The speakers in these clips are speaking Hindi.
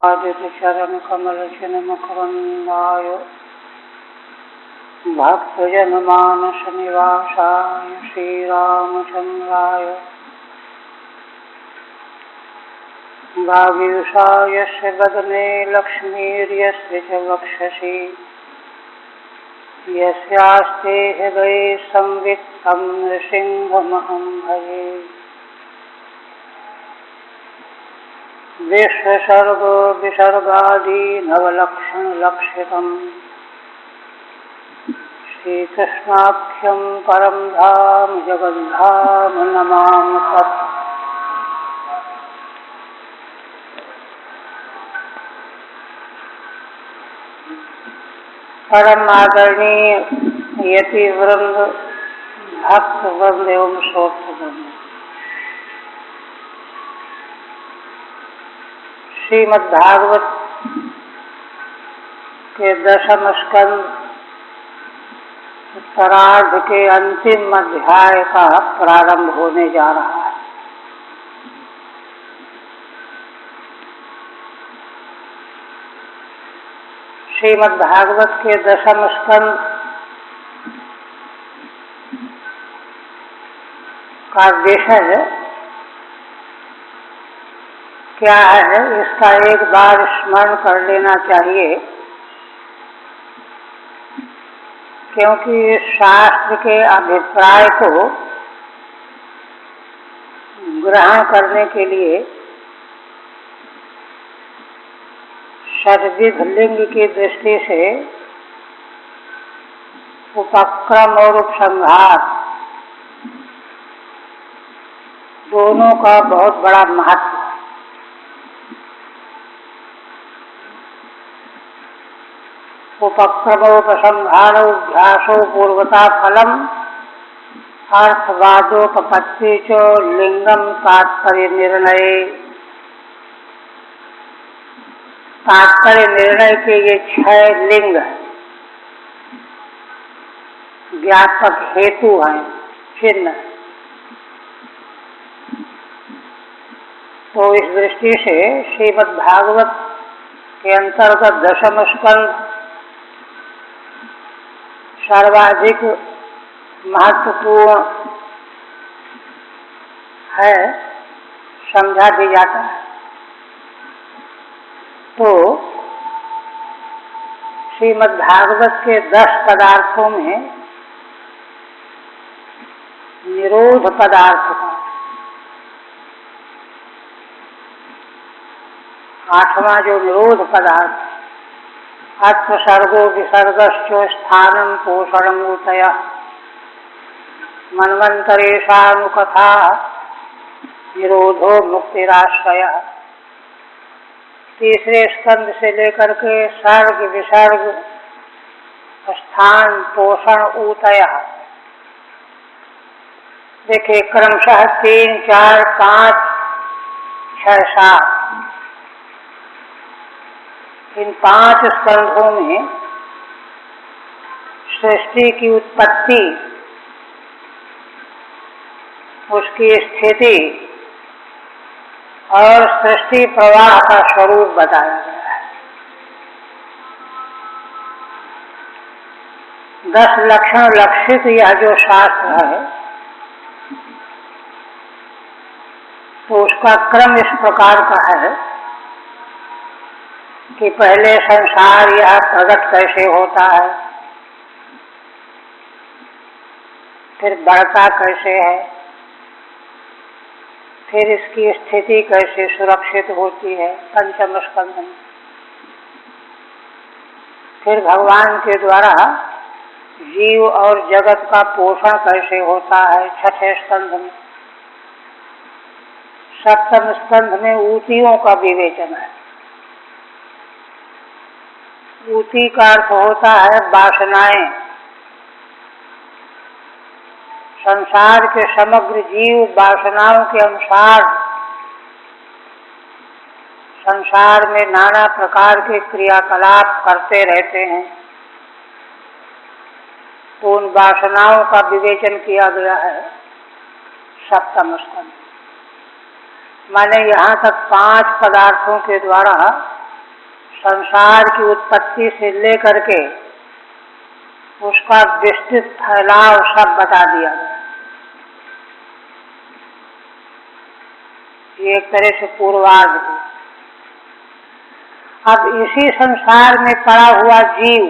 आदित्यचरण कमलचिन्मुखवन्दाय भक्तजनमानस निवासाय श्रीरामचन्द्राय वागीशाय यस्य वदने लक्ष्मीर्यस्य च वक्षसि यस्यास्ते हृदये संवित् तं नृसिंहमहं भजे। विश्वसर्गो विसर्गादि नवलक्षणलक्षितम् श्रीकृष्णाख्यं परं धाम जगद्धाम नमामि तत्। परम आदरणीय यति वृंद, भक्त वृंद एवं श्रोत वृंद, श्रीमद्भागवत के दशम स्कंद उत्तरार्ध के अंतिम अध्याय का प्रारंभ होने जा रहा है। श्रीमद्भागवत के दशम स्कंद का विषय क्या है, इसका एक बार स्मरण कर लेना चाहिए, क्योंकि शास्त्र के अभिप्राय को ग्रहण करने के लिए षड्विध लिंग की दृष्टि से उपक्रम और उपसंहार दोनों का बहुत बड़ा महत्व है। उपक्रमोपसंहारोऽभ्यासो पूर्वता फलम अर्थवादोपपत्ति च लिंगम तात्पर्य निर्णय। तात्पर्य निर्णय के ये 6 लिंग ज्ञापक हेतु हैं, चिन्ह। तो इस दृष्टि से श्रीमद्भागवत के अंतर्गत दशम स्कंद सर्वाधिक महत्वपूर्ण है, समझा भी जाता है। तो श्रीमद्भागवत के 10 पदार्थों में निरोध पदार्थ का 8वां जो निरोध पदार्थ, अत्वसर्गो विसर्गश्च स्थानं पोषणमूर्तयः मन्वन्तरेषानुकथा निरोधो मुक्तिराश्रयः। तीसरे स्कंद से लेकर के सर्ग विसर्ग स्थान पोषण ऊतयः, देखिए क्रमशः 3, 4, 5, 6, 7 इन 5 स्कंधों में सृष्टि की उत्पत्ति, उसकी स्थिति और सृष्टि प्रवाह का स्वरूप बताया गया है। 10 लक्षण लक्षित यह जो शास्त्र है, तो उसका क्रम इस प्रकार का है कि पहले संसार यह प्रकट कैसे होता है, फिर बढ़ता कैसे है, फिर इसकी स्थिति कैसे सुरक्षित होती है पंचम स्कंध में, फिर भगवान के द्वारा जीव और जगत का पोषण कैसे होता है छठे स्कंध में। सप्तम स्कंध में ऊतियों का विवेचन है। ऊति का अर्थ होता है वासनाएं। संसार के समग्र जीव वासनाओं के अनुसार संसार में नाना प्रकार के क्रियाकलाप करते रहते हैं। तो उन वासनाओं का विवेचन किया गया है सप्तम स्कंध। माने यहाँ तक 5 पदार्थों के द्वारा संसार की उत्पत्ति से लेकर के उसका विस्तृत फैलाव सब बता दिया गया। ये एक तरह से पूर्वार्ध है। अब इसी संसार में पड़ा हुआ जीव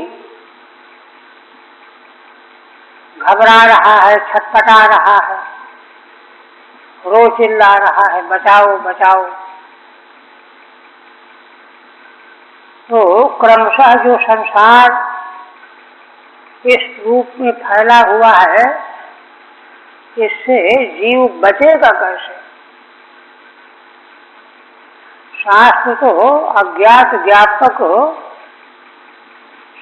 घबरा रहा है, छटपटा रहा है, रो चिल्ला रहा है, बचाओ बचाओ। तो क्रमशः जो संसार इस रूप में फैला हुआ है, इससे जीव बचेगा कैसे? शास्त्र तो अज्ञात ज्ञापक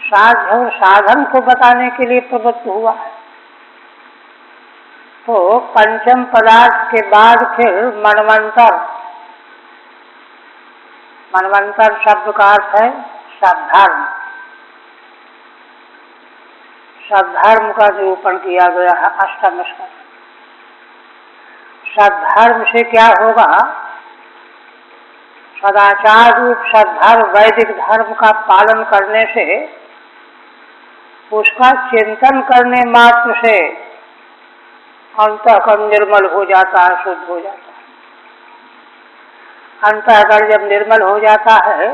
साध्य और साधन को बताने के लिए प्रवृत्त हुआ है। तो पंचम पदार्थ के बाद फिर मनवंतर, मनवंतर शब्द का अर्थ है सद्धर्म। सद्धर्म का निरूपण किया गया है अष्टम स्कंध। सद्धर्म से क्या होगा? सदाचार रूप सद्धर्म वैदिक धर्म का पालन करने से, उसका चिंतन करने मात्र से अंतःकरण निर्मल हो जाता है, शुद्ध हो जाता है। अंतःकरण जब निर्मल हो जाता है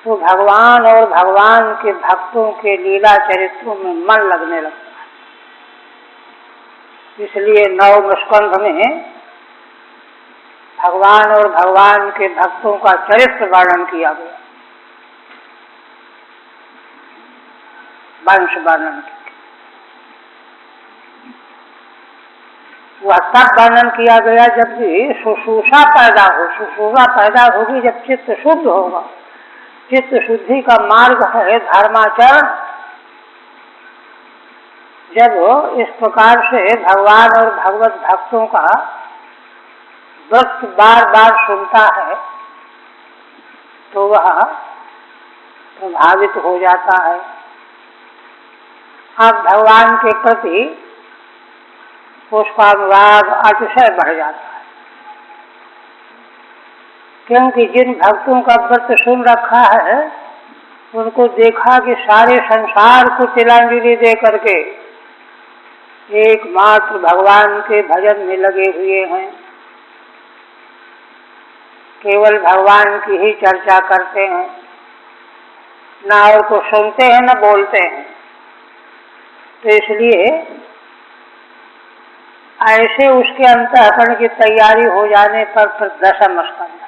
तो भगवान और भगवान के भक्तों के लीला चरित्रों में मन लगने लगता है। इसलिए नवम स्कंध में भगवान और भगवान के भक्तों का चरित्र वर्णन किया गया, वंश वर्णन। वह तब वर्णन किया गया जब भी शुश्रूषा पैदा हो। शुश्रूषा पैदा होगी जब चित्त शुद्ध होगा। चित्त शुद्धि का मार्ग है धर्माचरण। जब इस प्रकार से भगवान और भगवत भक्तों का व्रत बार बार सुनता है तो वह प्रभावित हो जाता है। अब भगवान के प्रति उसका अनुराग अतिशय बढ़ जाता है, क्योंकि जिन भक्तों का व्रत सुन रखा है उनको देखा कि सारे संसार को तिलांजलि दे करके एकमात्र भगवान के भजन में लगे हुए हैं, केवल भगवान की ही चर्चा करते हैं, न और को सुनते हैं न बोलते हैं। तो इसलिए ऐसे उसके अंतःकरण की तैयारी हो जाने पर फिर दशम स्कंध।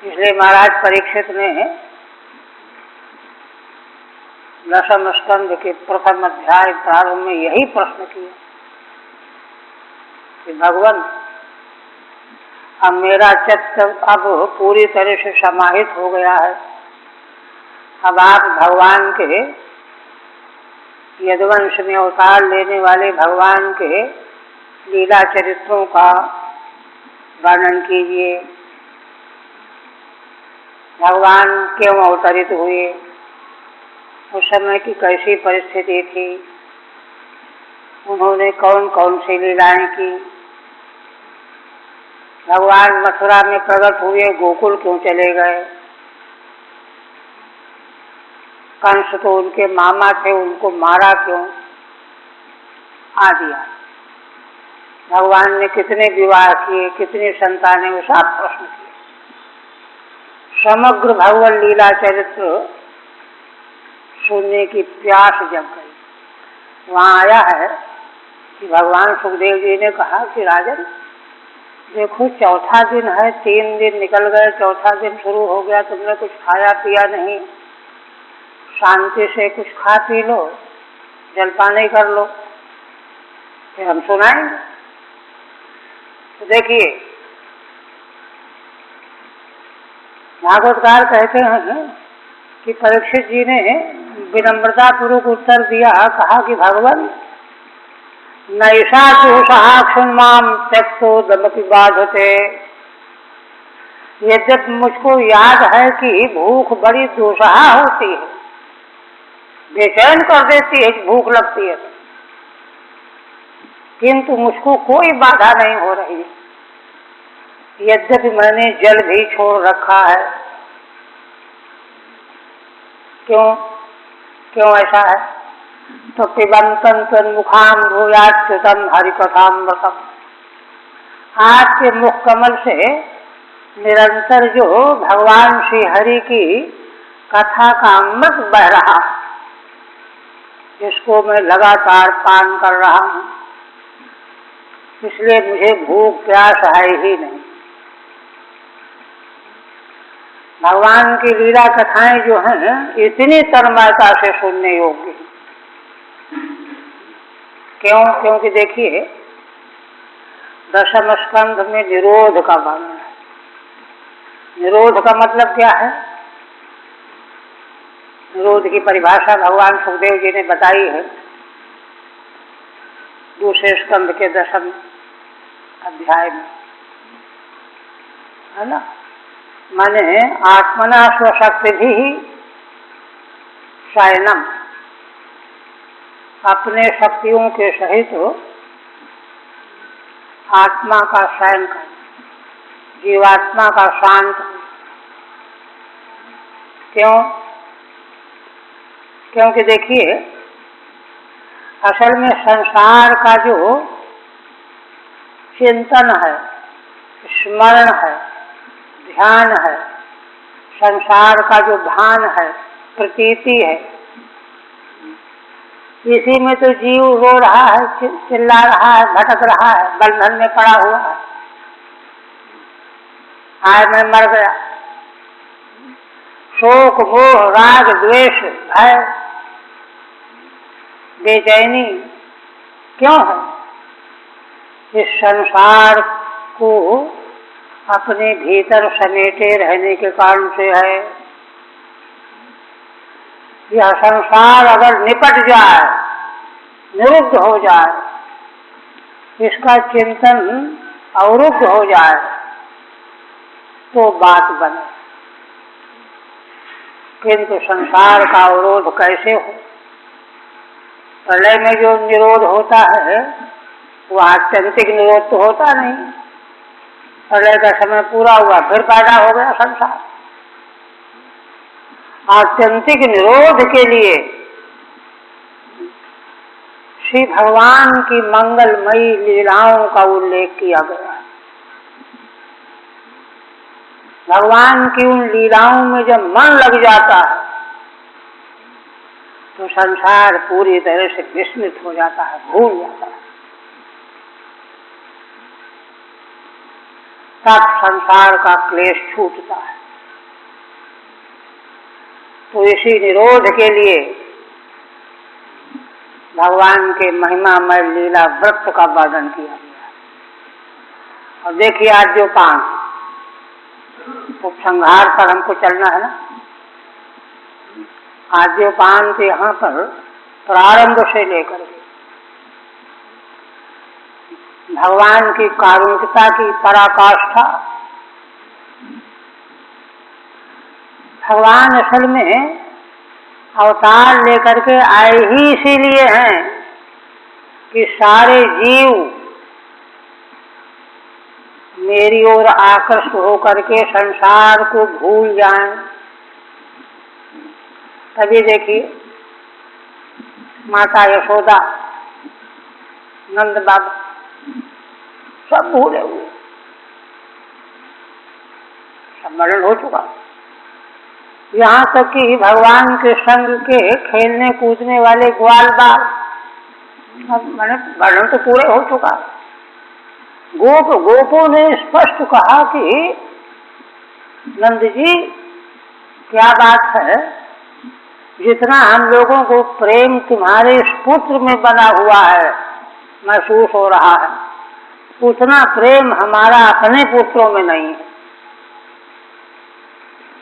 इसलिए महाराज परीक्षित ने दशम स्कंध के प्रथम अध्याय प्रारंभ में यही प्रश्न किया कि भगवान, अब मेरा चित्त अब पूरी तरह से समाहित हो गया है। अब आप भगवान के यदुवंश में अवतार लेने वाले भगवान के लीला चरित्रों का वर्णन कीजिए। भगवान क्यों अवतरित हुए, उस समय की कैसी परिस्थिति थी, उन्होंने कौन कौन सी लीलाएं की, भगवान मथुरा में प्रकट हुए, गोकुल क्यों चले गए, कंस तो उनके मामा थे, उनको मारा क्यों, आदि। भगवान ने कितने विवाह किए, कितनी संतानें, वो सब प्रश्न किए। समग्र भगवान लीला चरित्र सुनने की प्यास जग गई। वहाँ आया है कि भगवान सुखदेव जी ने कहा कि राजन देखो, चौथा दिन है, 3 दिन निकल गए, चौथा दिन शुरू हो गया, तुमने कुछ खाया पिया नहीं, शांति से कुछ खा पी लो, जलपान ही कर लो, फिर हम सुनाएंगे। तो देखिए, भागवतकार कहते हैं कि परीक्षित जी ने विनम्रता पूर्वक उत्तर दिया, कहा कि भगवान नैषा दोषा क्षुण्माम त्यक्तो दमपि बाधते। यद्यप मुझको याद है कि भूख बड़ी दुस्सह होती है, बेचैन कर देती है, भूख लगती है, किंतु मुझको कोई बाधा नहीं हो रही। यद्यपि मैंने जल भी छोड़ रखा है। क्यों क्यों ऐसा है? तो पिबंतन तन्मुखाम भूयाच्युतम हरिकथामृतम, आपके मुख कमल से निरंतर जो भगवान श्री हरि की कथा का अमृत बह रहा है, जिसको मैं लगातार पान कर रहा हूँ, इसलिए मुझे भूख प्यास है ही नहीं। भगवान की लीला कथाएं जो हैं इतनी तन्मयता से सुनने योग्य। क्यों? क्योंकि देखिए, दशम स्कंध में निरोध का वर्णन है। निरोध का मतलब क्या है? निरोध की परिभाषा भगवान सुखदेव जी ने बताई है दूसरे स्कंध के 10वें अध्याय में, है ना। माने आत्मना स्वशक्ति भी शयनम, अपने शक्तियों के सहित आत्मा का शयन कर, जीवात्मा का शांत। क्यों? क्योंकि देखिए, असल में संसार का जो चिंतन है, स्मरण है, ध्यान है, संसार का जो भान है, प्रतीति है, इसी में तो जीव रो रहा है, चिल्ला रहा है, भटक रहा है, बंधन में पड़ा हुआ है। आज मैं मर गया। शोक, मोह, राग, द्वेष, भय, बेचैनी क्यों है? इस संसार को अपने भीतर समेटे रहने के कारण से है। यह संसार अगर निपट जाए, निरुद्ध हो जाए, इसका चिंतन अवरुद्ध हो जाए तो बात बने। किंतु संसार का अवरोध कैसे हो? प्रलय में जो निरोध होता है वो आत्यंतिक निरोध तो होता नहीं। प्रलय का समय पूरा हुआ, फिर पैदा हो गया संसार। आत्यंतिक निरोध के लिए श्री भगवान की मंगलमयी लीलाओं का उल्लेख किया गया है। भगवान की उन लीलाओं में जब मन लग जाता है तो संसार पूरी तरह से विस्मित हो जाता है, भूल जाता है। तब संसार का क्लेश छूटता है। तो इसी निरोध के लिए भगवान के महिमामय लीला व्रत का वर्णन किया गया। और देखिए, आज जो 5 उपसंहार पर हमको चलना है ना, आज जो 5 यहाँ पर प्रारंभ से लेकर भगवान की कारुणिकता की पराकाष्ठा। भगवान असल में अवतार लेकर के आए ही इसीलिए हैं कि सारे जीव मेरी ओर आकर्षित होकर के संसार को भूल जाएं। तभी देखिए, माता यशोदा, नंद बाबा सब भूले हुए, सब मरण हो चुका। यहाँ तक कि भगवान के संग के खेलने कूदने वाले ग्वाल बाल, मैंने वर्णन तो पूरे हो चुका। गोपों ने स्पष्ट कहा कि नंद जी, क्या बात है, जितना हम लोगों को प्रेम तुम्हारे इस पुत्र में बना हुआ है, महसूस हो रहा है, उतना प्रेम हमारा अपने पुत्रों में नहीं है।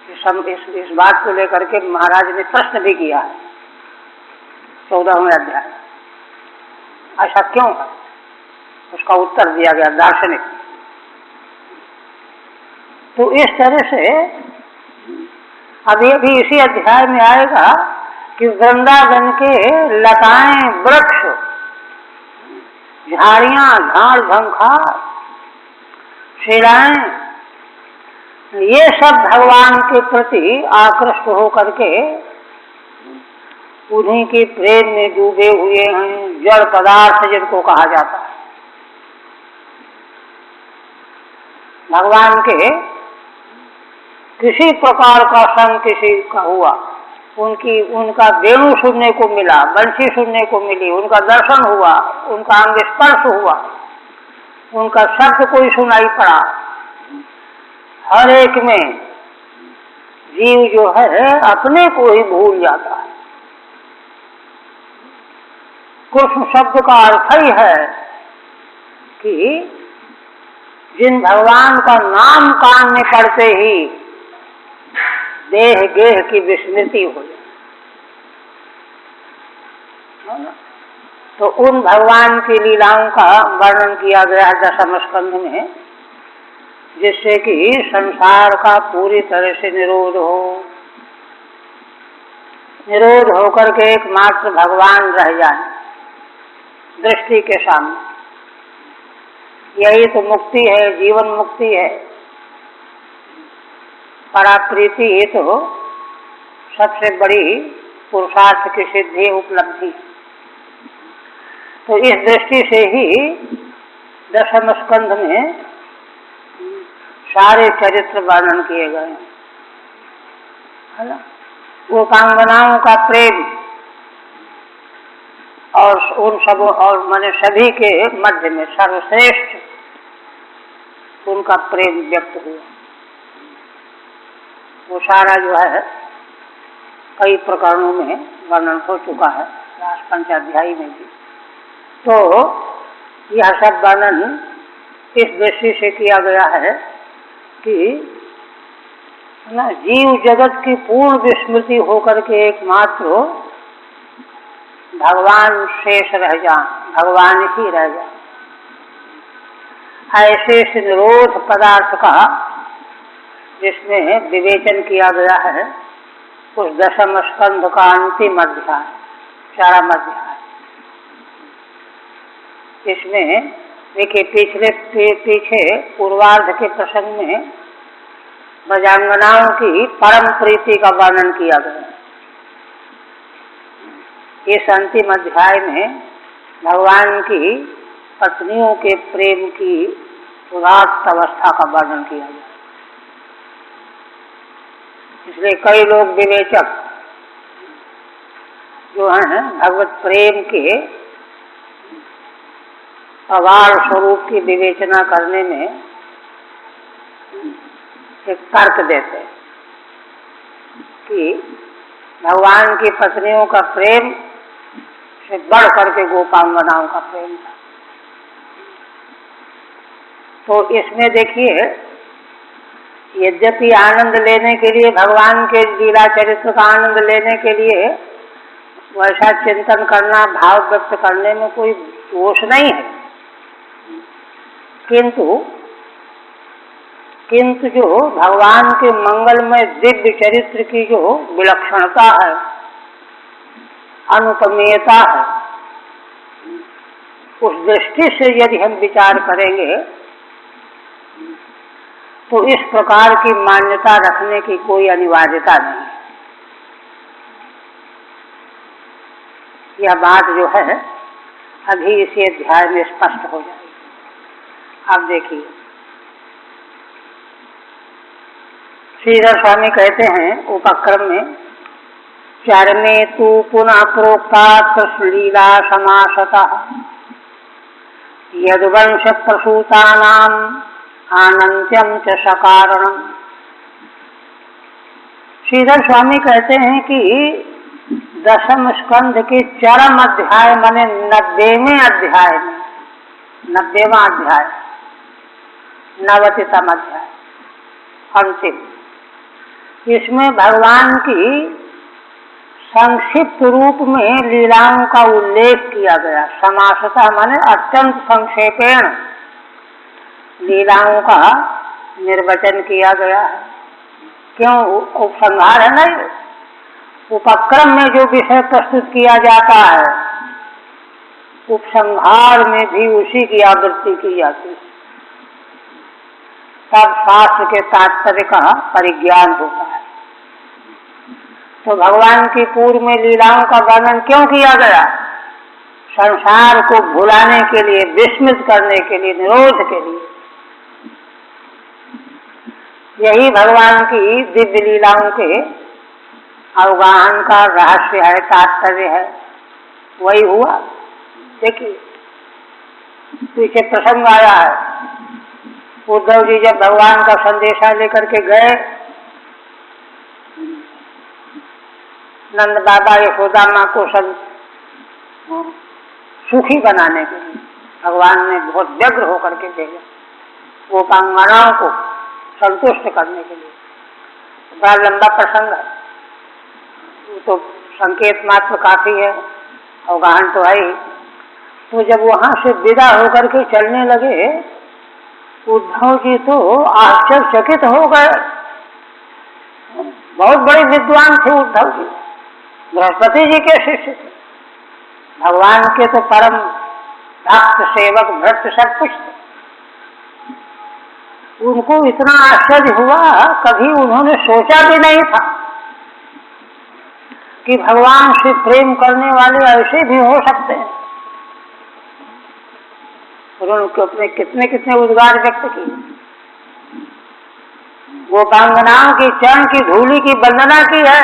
इस बात को लेकर के महाराज ने प्रश्न भी किया है 14वें अध्याय। ऐसा क्यों है? उसका उत्तर दिया गया दार्शनिक। तो इस तरह से अभी इसी अध्याय में आएगा कि वृंदावन के लताएं, वृक्ष, झाड़ियां, झाड़ झंखार, शिलाएं ये सब भगवान के प्रति आकृष्ट हो करके उन्हीं के प्रेम में डूबे हुए हैं, जड़ पदार्थ जिनको कहा जाता है। भगवान के किसी प्रकार का संग किसी का हुआ, उनका वेणु सुनने को मिला, बंसी सुनने को मिली, उनका दर्शन हुआ, उनका अंग स्पर्श हुआ, उनका शब्द कोई सुनाई पड़ा, हर एक में जीव जो है अपने को ही भूल जाता है। कृष्ण शब्द का अर्थ ही है कि जिन भगवान का नाम कान में पड़ते ही देह गेह की विस्मृति हो जाए, तो उन भगवान की लीलाओं का वर्णन किया गया है दशम स्कंध में, जिससे कि संसार का पूरी तरह से निरोध होकर के एकमात्र भगवान रह जाए दृष्टि के सामने। यही तो मुक्ति है, जीवन मुक्ति है, पराप्रीति ही तो सबसे बड़ी पुरुषार्थ की सिद्धि उपलब्धि। तो इस दृष्टि से ही दशम स्कंध में सारे चरित्र वर्णन किए गए हैं, है ना। गोपांगनाओं का प्रेम और उन सब और माने सभी के मध्य में सर्वश्रेष्ठ उनका प्रेम व्यक्त हुआ। वो सारा जो है कई प्रकरणों में वर्णन हो चुका है, रास पंचाध्यायी में भी। तो यह सब वर्णन इस दृष्टि से किया गया है कि ना जीव जगत की पूर्ण विस्मृति होकर के एकमात्र भगवान शेष रह जा, भगवान ही रह जा। ऐसे निरोध पदार्थ का जिसमें विवेचन किया गया है, उस दशम स्कंध का अंतिम अध्याय, चारम अध्याय। इसमें देखिए पीछे पूर्वार्ध के प्रसंग में ब्रजांगनाओं की परम प्रीति का वर्णन किया गया। इस अंतिम अध्याय में भगवान की पत्नियों के प्रेम की उदात्त अवस्था का वर्णन किया गया। इसलिए कई लोग विवेचक जो हैं भगवत प्रेम के अवार स्वरूप की विवेचना करने में एक तर्क देते हैं कि भगवान की पत्नियों का प्रेम से बढ़ करके गोपांगनाओं का प्रेम था। तो इसमें देखिए, यद्यपि आनंद लेने के लिए, भगवान के लीला चरित्र का आनंद लेने के लिए वैसा चिंतन करना, भाव व्यक्त करने में कोई दोष नहीं है, किंतु जो भगवान के मंगलमय दिव्य चरित्र की जो विलक्षणता है, अनुपमेयता है, उस दृष्टि से यदि हम विचार करेंगे तो इस प्रकार की मान्यता रखने की कोई अनिवार्यता नहीं। यह बात जो है अभी इसी अध्याय में स्पष्ट हो जाएगी। अब देखिए, श्रीधर स्वामी कहते हैं उपक्रम में, चरमे तु पुनः प्रोक्ता कृष्ण लीला समासतः यदुवंश प्रसूतानाम आनंत्यम च सकारणम। श्रीधर स्वामी कहते हैं कि दशम स्कंध के चरम अध्याय माने 90वें अध्याय में, 90वां अध्याय, 90तम अध्याय, अंतिम, इसमें भगवान की संक्षिप्त रूप में लीलाओं का उल्लेख किया गया। समासतः माने अत्यंत संक्षेपेण लीलाओं का निर्वचन किया गया है। क्यों? उपसंहार है ना, उपक्रम में जो विषय प्रस्तुत किया जाता है, उपसंहार में भी उसी की आवृत्ति की जाती है। सब शास्त्र के तात्पर्य का परिज्ञान होता है। तो भगवान की पूर्व में लीलाओं का वर्णन क्यों किया गया? संसार को भुलाने के लिए, विस्मित करने के लिए, निरोध के लिए। यही भगवान की दिव्य लीलाओं के अवगाहन का रहस्य है, तात्पर्य है। वही हुआ। देखिए पीछे प्रसंग आया है, उद्धव जी जब भगवान का संदेशा लेकर के गए नंद बाबा यशोदा माँ को सब सुखी बनाने के लिए, भगवान ने बहुत व्यग्र होकर के भेजा गोपांगनाओं को संतुष्ट करने के लिए। बड़ा लंबा प्रसंग है, वो तो संकेत मात्र काफी है, अवगाहन तो है ही। तो जब वहां से विदा होकर के चलने लगे, उद्धव जी तो आश्चर्यचकित हो गए। बहुत बड़े विद्वान थे उद्धव जी, बृहस्पति जी के शिष्य थे, भगवान के तो परम भक्त, सेवक, भक्त सब कुछ थे। उनको इतना आश्चर्य हुआ, कभी उन्होंने सोचा भी नहीं था कि भगवान से प्रेम करने वाले ऐसे भी हो सकते हैं। उन्होंने अपने कितने कितने उद्गार व्यक्त किए, गोपांगनाओं की चरण की धूलि की वंदना की है।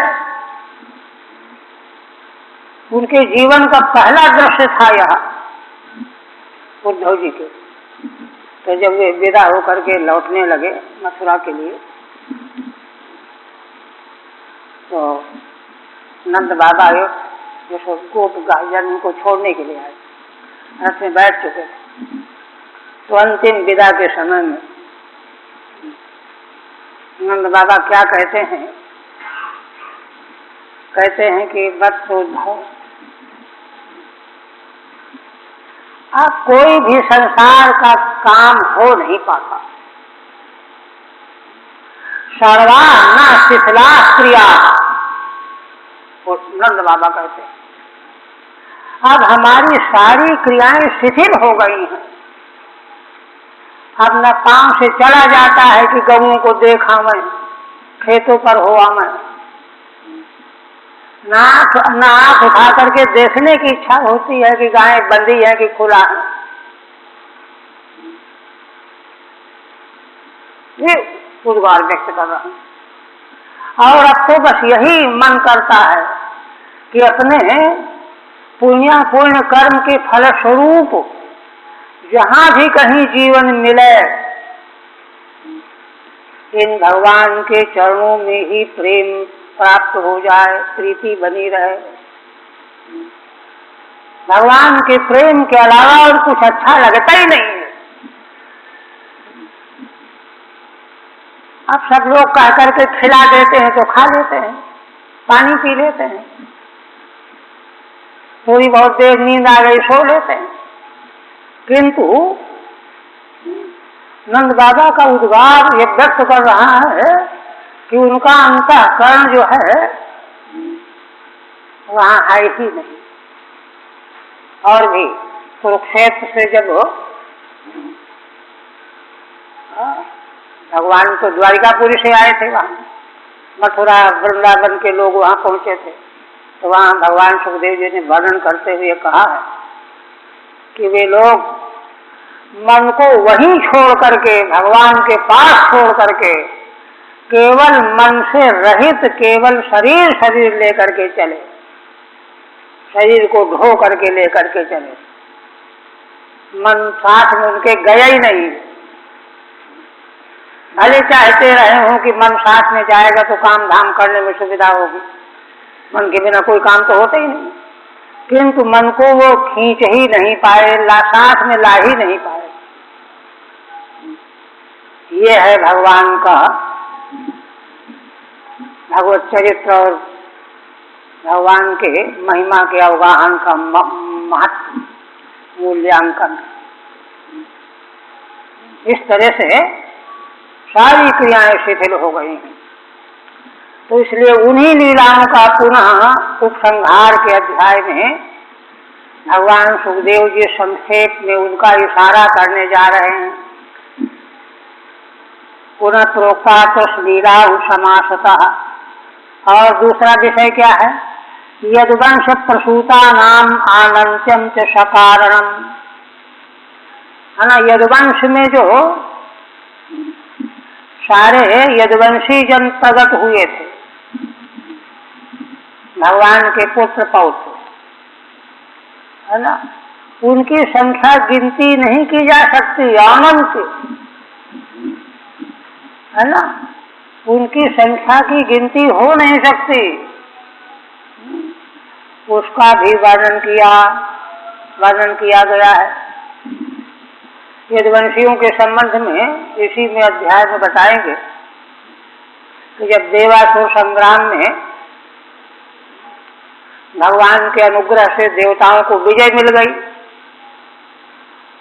उनके जीवन का पहला दृश्य था यह उद्धव जी के। तो जब वे विदा होकर के लौटने लगे मथुरा के लिए, तो नंद बाबा जो गोप गार्जियन को छोड़ने के लिए आए, रथ में बैठ चुके थे। तो अंतिम विदा के समय में नंद बाबा क्या कहते हैं? कहते हैं कि वत्स उद्धव, आप कोई भी संसार का काम हो नहीं पाता, सर्वा न शिथिला क्रिया। नंद बाबा कहते हैं अब हमारी सारी क्रियाएं शिथिल हो गई हैं। अब न पांव से चला जाता है कि गऊओं को देखा मैं, खेतों पर हुआ मैं, ना आँख उठा करके देखने की इच्छा होती है कि गाय बंधी है कि खुला है। ये उद्गार व्यक्त कर रहा हूं। और अब तो बस यही मन करता है कि अपने पुण्य कर्म के फलस्वरूप जहां भी कहीं जीवन मिले, इन भगवान के चरणों में ही प्रेम प्राप्त हो जाए, प्रीति बनी रहे। भगवान के प्रेम के अलावा और कुछ अच्छा लगता ही नहीं है। अब सब लोग कह करके खिला देते हैं तो खा लेते हैं, पानी पी लेते हैं, थोड़ी बहुत देर नींद आ गई सो लेते हैं। किंतु नंद बाबा का उद्गार ये व्यक्त कर रहा है कि उनका अंतःकरण जो है वहां है ही नहीं। और भी कुरुक्षेत्र से जब भगवान तो द्वारिकापुरी से आए थे, वहां मथुरा वृंदावन के लोग वहां पहुंचे थे, तो वहां भगवान सुखदेव जी ने वर्णन करते हुए कहा है कि वे लोग मन को वहीं छोड़ करके, भगवान के पास छोड़ करके, केवल मन से रहित केवल शरीर लेकर के चले, शरीर को ढो करके लेकर के चले, मन साथ में उनके गया ही नहीं। भले चाहते रहे हों कि मन साथ में जाएगा तो काम धाम करने में सुविधा होगी, मन के बिना कोई काम तो होता ही नहीं, किंतु मन को वो खींच ही नहीं पाए, साथ में ला ही नहीं पाए। ये है भगवान का भगवत चरित्र और भगवान के महिमा के अवगाहन का महत्व, मूल्यांकन। इस तरह से सारी क्रियाएं शिथिल हो गई हैं। तो इसलिए उन्हीं लीलाओं का पुनः उपसंहार के अध्याय में भगवान सुखदेव जी संक्षेप में उनका इशारा करने जा रहे हैं। पुनः प्रोक्ता कृष्णलीला समासतः। और दूसरा विषय क्या है? यदुवंश प्रसूता नाम आनंत्यम च सकारणम, है ना। यदुवंश में जो सारे यदुवंशी जन प्रकट हुए थे, भगवान के पुत्र पौत्र, है ना, उनकी संख्या गिनती नहीं की जा सकती, अनंत, है ना। उनकी संख्या की गिनती हो नहीं सकती। उसका भी वर्णन किया गया है। यदुवंशियों के संबंध में इसी में अध्याय में बताएंगे कि जब देवासुर संग्राम में भगवान के अनुग्रह से देवताओं को विजय मिल गई,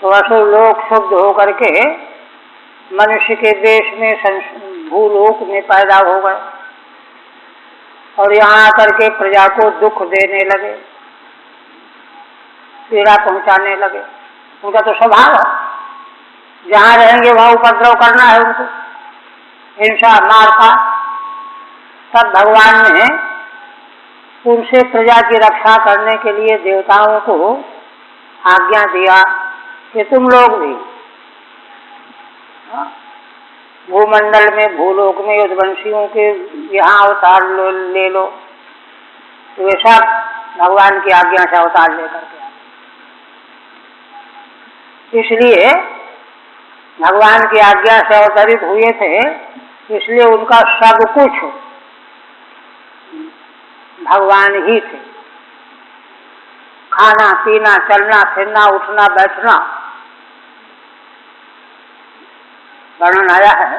तो असुर लोग शुद्ध होकर के मनुष्य के देश में, भूलोक में पैदा हो गए और यहाँ आकर के प्रजा को दुख देने लगे, पीड़ा पहुंचाने लगे। उनका तो स्वभाव है, जहाँ रहेंगे वहाँ उपद्रव करना है उनको, हिंसा मारकाट। तब भगवान ने उनसे प्रजा की रक्षा करने के लिए देवताओं को आज्ञा दिया कि तुम लोग भी भूमंडल में, भूलोक में यदुवंशियों के यहाँ अवतार ले लो। तो वे सब भगवान की आज्ञा से अवतार लेकर के आए। इसलिए भगवान की आज्ञा से अवतरित हुए थे, इसलिए उनका सब कुछ भगवान ही थे। खाना पीना, चलना फिरना, उठना बैठना। वर्णन आया है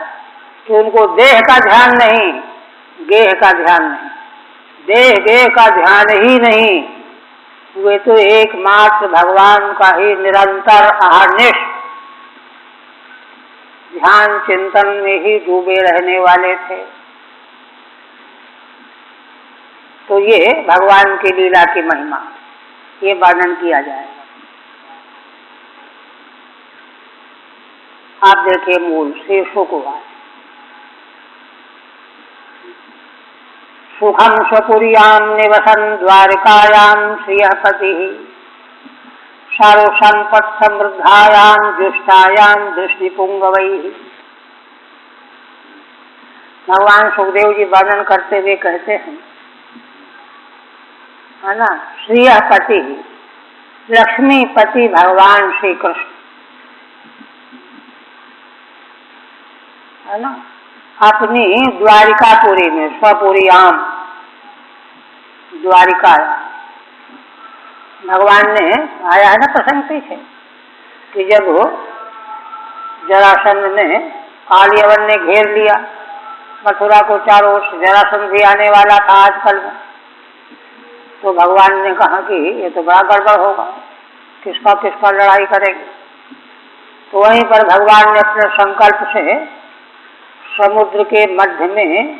कि उनको देह का ध्यान नहीं, गेह का ध्यान नहीं, देह गेह का ध्यान ही नहीं। वे तो एकमात्र भगवान का ही निरंतर अहर्निश ध्यान चिंतन में ही डूबे रहने वाले थे। तो ये भगवान की लीला की महिमा, ये वर्णन किया जाएगा। आप देखिए मूल शीर्षों को, सुखम स्वपुर्याम निवसन द्वारिकायाम श्रियपति सर्व संपत् समृद्धायाम जुष्टायाम दृष्टिपुंगवै। भगवान सुखदेव जी वर्णन करते हुए कहते हैं, है ना, श्रियपति लक्ष्मीपति भगवान श्री कृष्ण, है ना, अपनी द्वारिकापुरी में, स्वपुरीयाम द्वारिका, भगवान ने आया है ना प्रसंग पीछे कि जब जरासंध ने, कालियवन ने घेर लिया मथुरा को चारों ओर, जरासंध भी आने वाला था आजकल में, तो भगवान ने कहा कि ये तो बड़ा गड़बड़ होगा, किसका लड़ाई करेंगे। तो वहीं पर भगवान ने अपने संकल्प से समुद्र के मध्य में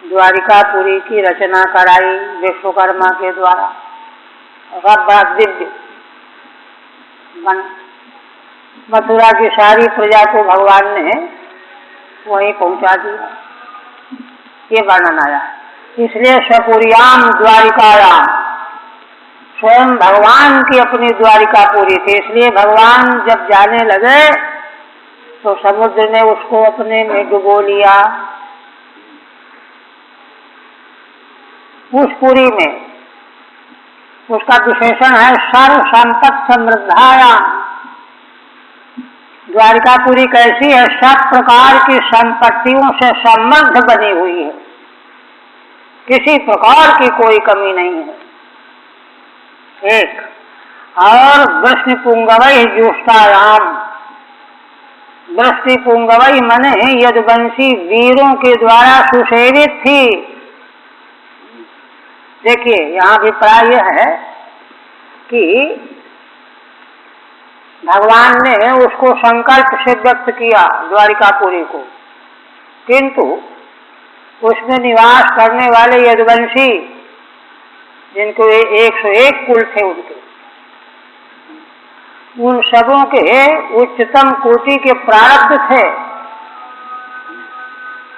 द्वारिकापुरी की रचना कराई विश्वकर्मा के द्वारा, और बड़ा दिव्य बना। मथुरा की सारी प्रजा को भगवान ने वहीं पहुंचा दिया, ये वर्णन आया। इसलिए स्वपुर्याम द्वारिकायाम, स्वयं भगवान की अपनी द्वारिकापुरी थी, इसलिए भगवान जब जाने लगे तो समुद्र ने उसको अपने में डुबो लिया। उस पुरी में उसका विशेषण है सर्व संपत् समृद्धायाम। द्वारिकापुरी कैसी है? सब प्रकार की संपत्तियों से समृद्ध बनी हुई है, किसी प्रकार की कोई कमी नहीं है। एक और वृष्णि पुंगवई जुष्टायाम, वृष्टि पुंगवई मने यदुवंशी वीरों के द्वारा सुसेवित थी। देखिए यहाँ अभिप्राय यह है कि भगवान ने उसको संकल्प से व्यक्त किया द्वारिकापुरी को, किंतु उसमें निवास करने वाले यदुवंशी, जिनको 101 कुल थे उनके, उन सबों के उच्चतम कोटि के प्रारब्ध थे,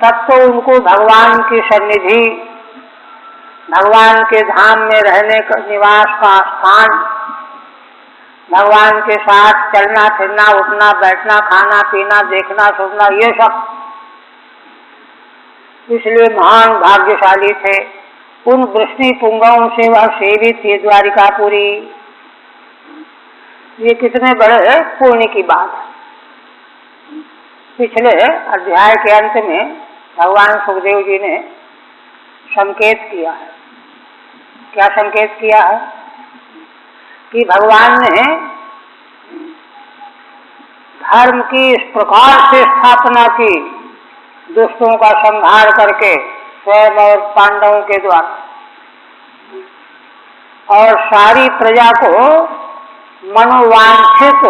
तब तो उनको भगवान की सन्निधि, भगवान के धाम में रहने का निवास का स्थान, भगवान के साथ चलना फिरना, उठना बैठना, खाना पीना, देखना सुनना, ये सब, इसलिए महान भाग्यशाली थे। उन वृष्णि पुंगों से वह सेवित थी द्वारिकापुरी। ये कितने बड़े पुण्य की बात है। पिछले अध्याय के अंत में भगवान सुखदेव जी ने संकेत किया है। क्या संकेत किया है? कि भगवान ने धर्म की इस प्रकार से स्थापना की, दुष्टों का संहार करके स्वयं और पांडवों के द्वारा, और सारी प्रजा को मनोवांछित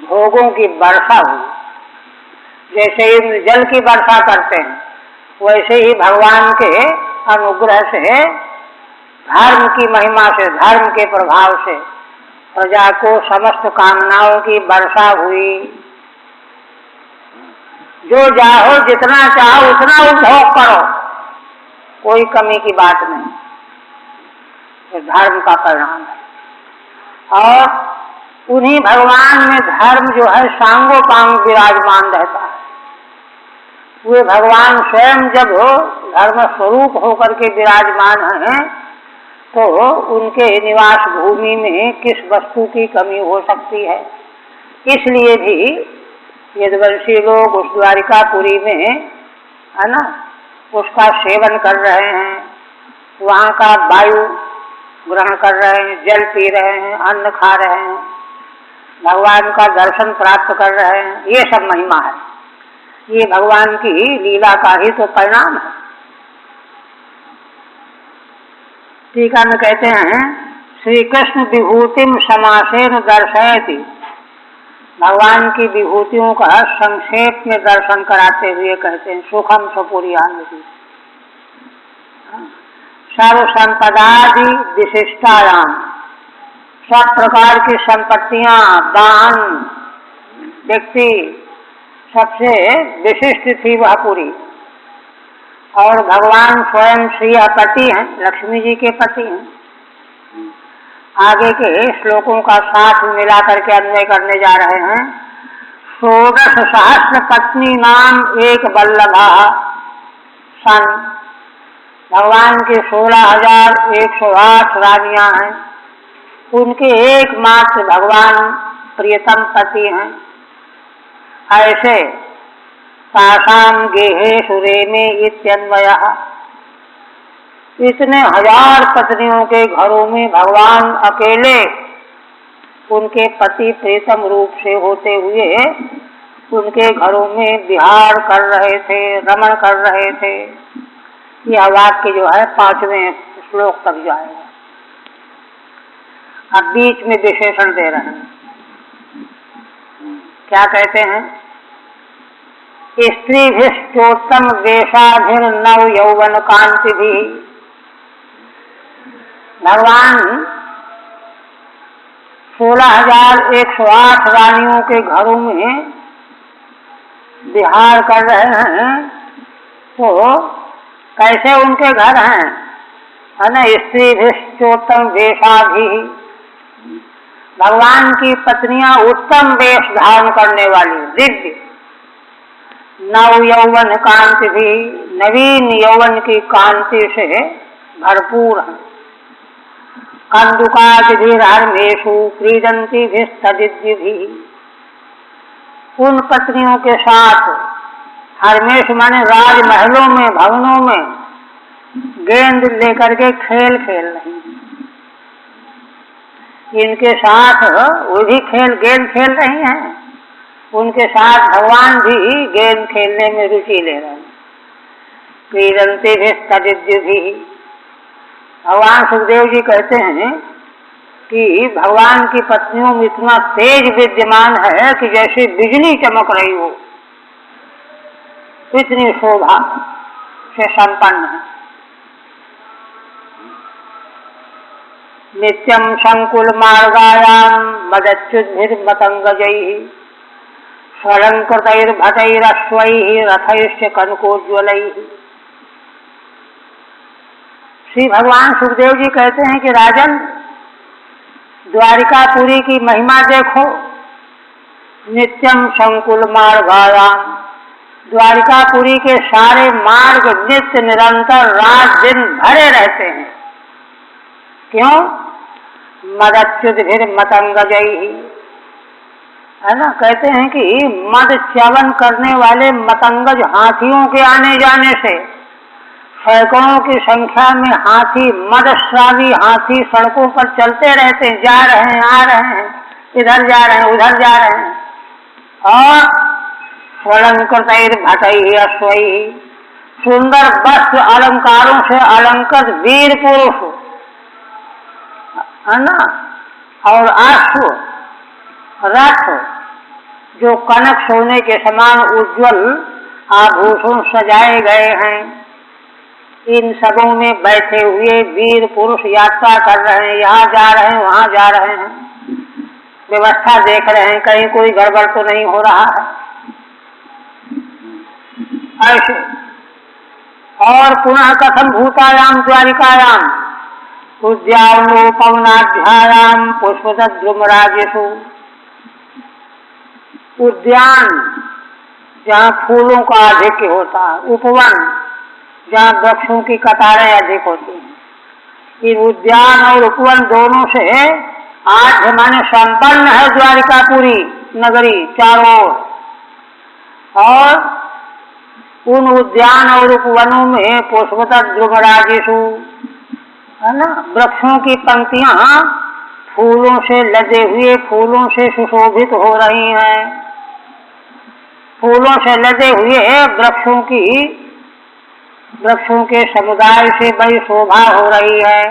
भोगों की वर्षा हुई। जैसे इंद्र जल की वर्षा करते हैं, वैसे ही भगवान के अनुग्रह से, धर्म की महिमा से, धर्म के प्रभाव से प्रजा को समस्त कामनाओं की वर्षा हुई। जो चाहो, जितना चाहो उतना उपभोग करो, कोई कमी की बात नहीं। ये धर्म का परिणाम है। और उन्हीं भगवान में धर्म जो है सांगोपांग विराजमान रहता है। वे भगवान स्वयं जब धर्म स्वरूप होकर के विराजमान हैं, तो उनके निवास भूमि में किस वस्तु की कमी हो सकती है। इसलिए भी यदुवंशी लोग उस द्वारिकापुरी में, है ना, उसका सेवन कर रहे हैं, वहाँ का वायु ग्रहण कर रहे हैं, जल पी रहे हैं, अन्न खा रहे हैं, भगवान का दर्शन प्राप्त कर रहे हैं। ये सब महिमा है। ये भगवान की लीला का ही तो परिणाम है। टीका में कहते हैं, श्री कृष्ण विभूतिम समासेन दर्शयति। भगवान की विभूतियों का संक्षेप में दर्शन कराते हुए कहते हैं, सुखम स्वपुरियान्विति सर्व संपदादि विशिष्टायाम। सब प्रकार की संपत्तियां, दान, व्यक्ति, सबसे विशिष्ट थी वह पुरी। और भगवान स्वयं श्री पति हैं, लक्ष्मी जी के पति हैं। आगे के श्लोकों का साथ मिला करके अन्वय करने जा रहे हैं। 16 सहस्र पत्नी नाम एक वल्लभा सन। भगवान के 16,108 रानियां हैं। उनके एकमात्र भगवान प्रियतम पति हैं। ऐसे तासाम गेहेषु रेमे इत्यन्वयः। इतने हजार पत्नियों के घरों में भगवान अकेले उनके पति प्रीतम रूप से होते हुए उनके घरों में विहार कर रहे थे, रमण कर रहे थे। यह वाक्य जो है 5वें श्लोक तक जाएगा। अब बीच में विशेषण दे रहे हैं। क्या कहते हैं? स्त्रीभिष्टोत्तम वेशाधीन नव यौवन कांति भी। भगवान 16,108 रानियों के घरों में विहार कर रहे हैं। तो कैसे उनके घर हैं? है ना, स्त्रीभिष्टोत्तम वेशाधि। भगवान की पत्नियां उत्तम वेश धारण करने वाली, दिव्य, नव यौवन कांति भी, नवीन यौवन की कांति से भरपूर है। कंदुकादिभिर्हर्मेषु क्रीडन्तीभिस्तदिद्युभिः। उन पत्नियों के साथ हर्मेश माने राजमहलों में, भवनों में गेंद लेकर के खेल खेल रही। इनके साथ वो भी गेंद खेल रही हैं। उनके साथ भगवान भी गेंद खेलने में रुचि ले रहे हैं। क्रीडन्तीभिस्तदिद्युभिः। भगवान सुखदेव जी कहते हैं कि भगवान की पत्नियों में इतना तेज विद्यमान है कि जैसे बिजली चमक रही हो, इतनी शोभा से संपन्न है। नित्यम संकुल मार्गायाम मदच्युद्भिर्मतंगजैः स्वलंकृतैर्भटैरश्वैः रथैश्च कनकोज्ज्वलैः। श्री भगवान सुखदेव जी कहते हैं कि राजन, द्वारिकापुरी की महिमा देखो। नित्यम संकुल मार्गायाम, द्वारिकापुरी के सारे मार्ग नित्य निरंतर रात दिन भरे रहते हैं। क्यों? मदच्युत मतंगजैहि, है ना। कहते हैं कि मद च्यवन करने वाले मतंगज हाथियों के आने जाने से सैकड़ों की संख्या में हाथी, मदस्रावी हाथी सड़कों पर चलते रहते हैं, जा रहे हैं, आ रहे हैं, इधर जा रहे हैं, उधर जा रहे हैं। और स्वलंकृतैर्भटैः अश्वैः, सुंदर वस्त्र अलंकारों से अलंकृत वीर पुरुष, है ना, और अश्व रथ जो कनक सोने के समान उज्जवल आभूषण सजाए गए हैं, इन सबों में बैठे हुए वीर पुरुष यात्रा कर रहे हैं, यहाँ जा रहे हैं, वहाँ जा रहे हैं, व्यवस्था देख रहे हैं, कहीं कोई गड़बड़ तो नहीं हो रहा है, ऐसे। और पुनः कथम भूतायाम द्वारिकायाम उद्यानोपवनाध्यायाम पुष्पद्रुमराजेषु, उद्यान जहाँ फूलों का आधिक्य होता है, उपवन जहाँ वृक्षों की कतारें अधिक होती हैं। इन उद्यान और उपवन दोनों से आध्य माने संपन्न है द्वारिकापुरी नगरी चारों ओर। और उन उद्यान और उपवनों में पुष्पद्रुमराजेषु, है ना, वृक्षों की पंक्तियां फूलों से लदे हुए, फूलों से सुशोभित हो रही हैं। फूलों से लदे हुए वृक्षों के समुदाय से बड़ी शोभा हो रही है।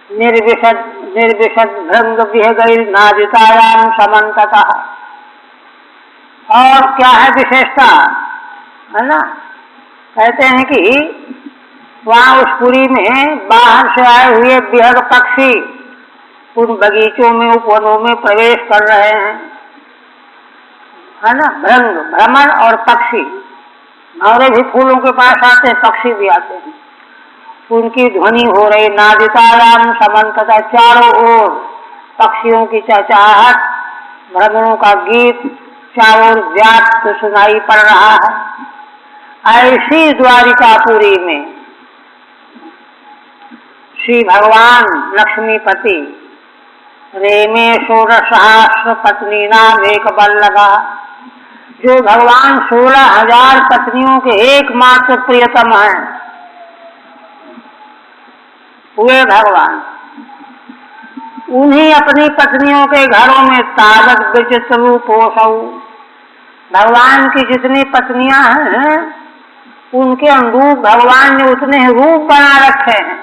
निर्विशद भृंग विहगैर्नादितायाम समन्ततः। और क्या है विशेषता, है ना। कहते हैं कि वहाँ उस पुरी में बाहर से आए हुए विहग पक्षी उन बगीचों में, उपवनों में प्रवेश कर रहे हैं, है ना। भृंग भ्रमण और पक्षी, भंवरे भी फूलों के पास आते हैं, पक्षी भी आते हैं, उनकी ध्वनि हो रही। नादितायाम समन्ततः, चारों ओर पक्षियों की चहचहाहट, भ्रमणों का गीत चारों ओर व्याप्त सुनाई पड़ रहा है। ऐसी द्वारिकापुरी में श्री भगवान लक्ष्मीपति रेमे 16,000 पत्नी नाम एक बल्लभा, जो भगवान 16,000 पत्नियों के एकमात्र प्रियतम हैं, वे भगवान उन्हीं अपनी पत्नियों के घरों में तावत विचित्र रूपोऽसौ, भगवान की जितनी पत्नियां हैं उनके अनुरूप भगवान ने उतने रूप बना रखे हैं,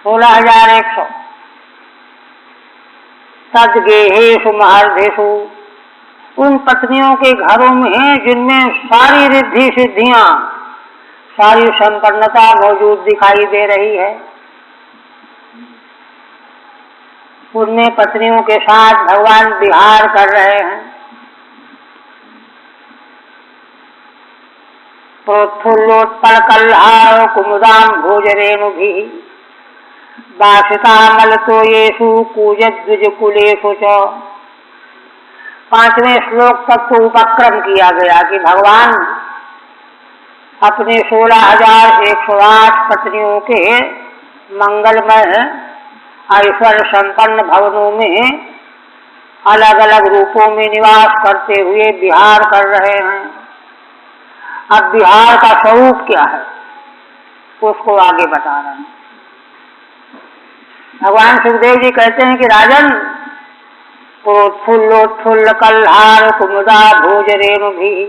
16,100। तद्गेहेषु महर्षिषु, उन पत्नियों के घरों में जिनमें सारी रिद्धि सिद्धियां, सारी संपन्नता मौजूद दिखाई दे रही है, उनमें पत्नियों के साथ भगवान विहार कर रहे हैं। प्रोत्फुल्लोत्पल कल्हार कुमुदाम भोजरेणुभिः वासितामलतोयेषु कूजद्विजकुलेषु च। 5वें श्लोक तक तो उपक्रम किया गया कि भगवान अपने 16,108 पत्नियों के मंगलमय ऐश्वर्य संपन्न भवनों में अलग अलग रूपों में निवास करते हुए विहार कर रहे हैं। अब विहार का स्वरूप क्या है उसको आगे बता रहे हैं। भगवान सुखदेव जी कहते हैं कि राजन, प्रोत्फुल्लोत्फुल्ल कल्हार कुमुदा भोजरेणुभिः,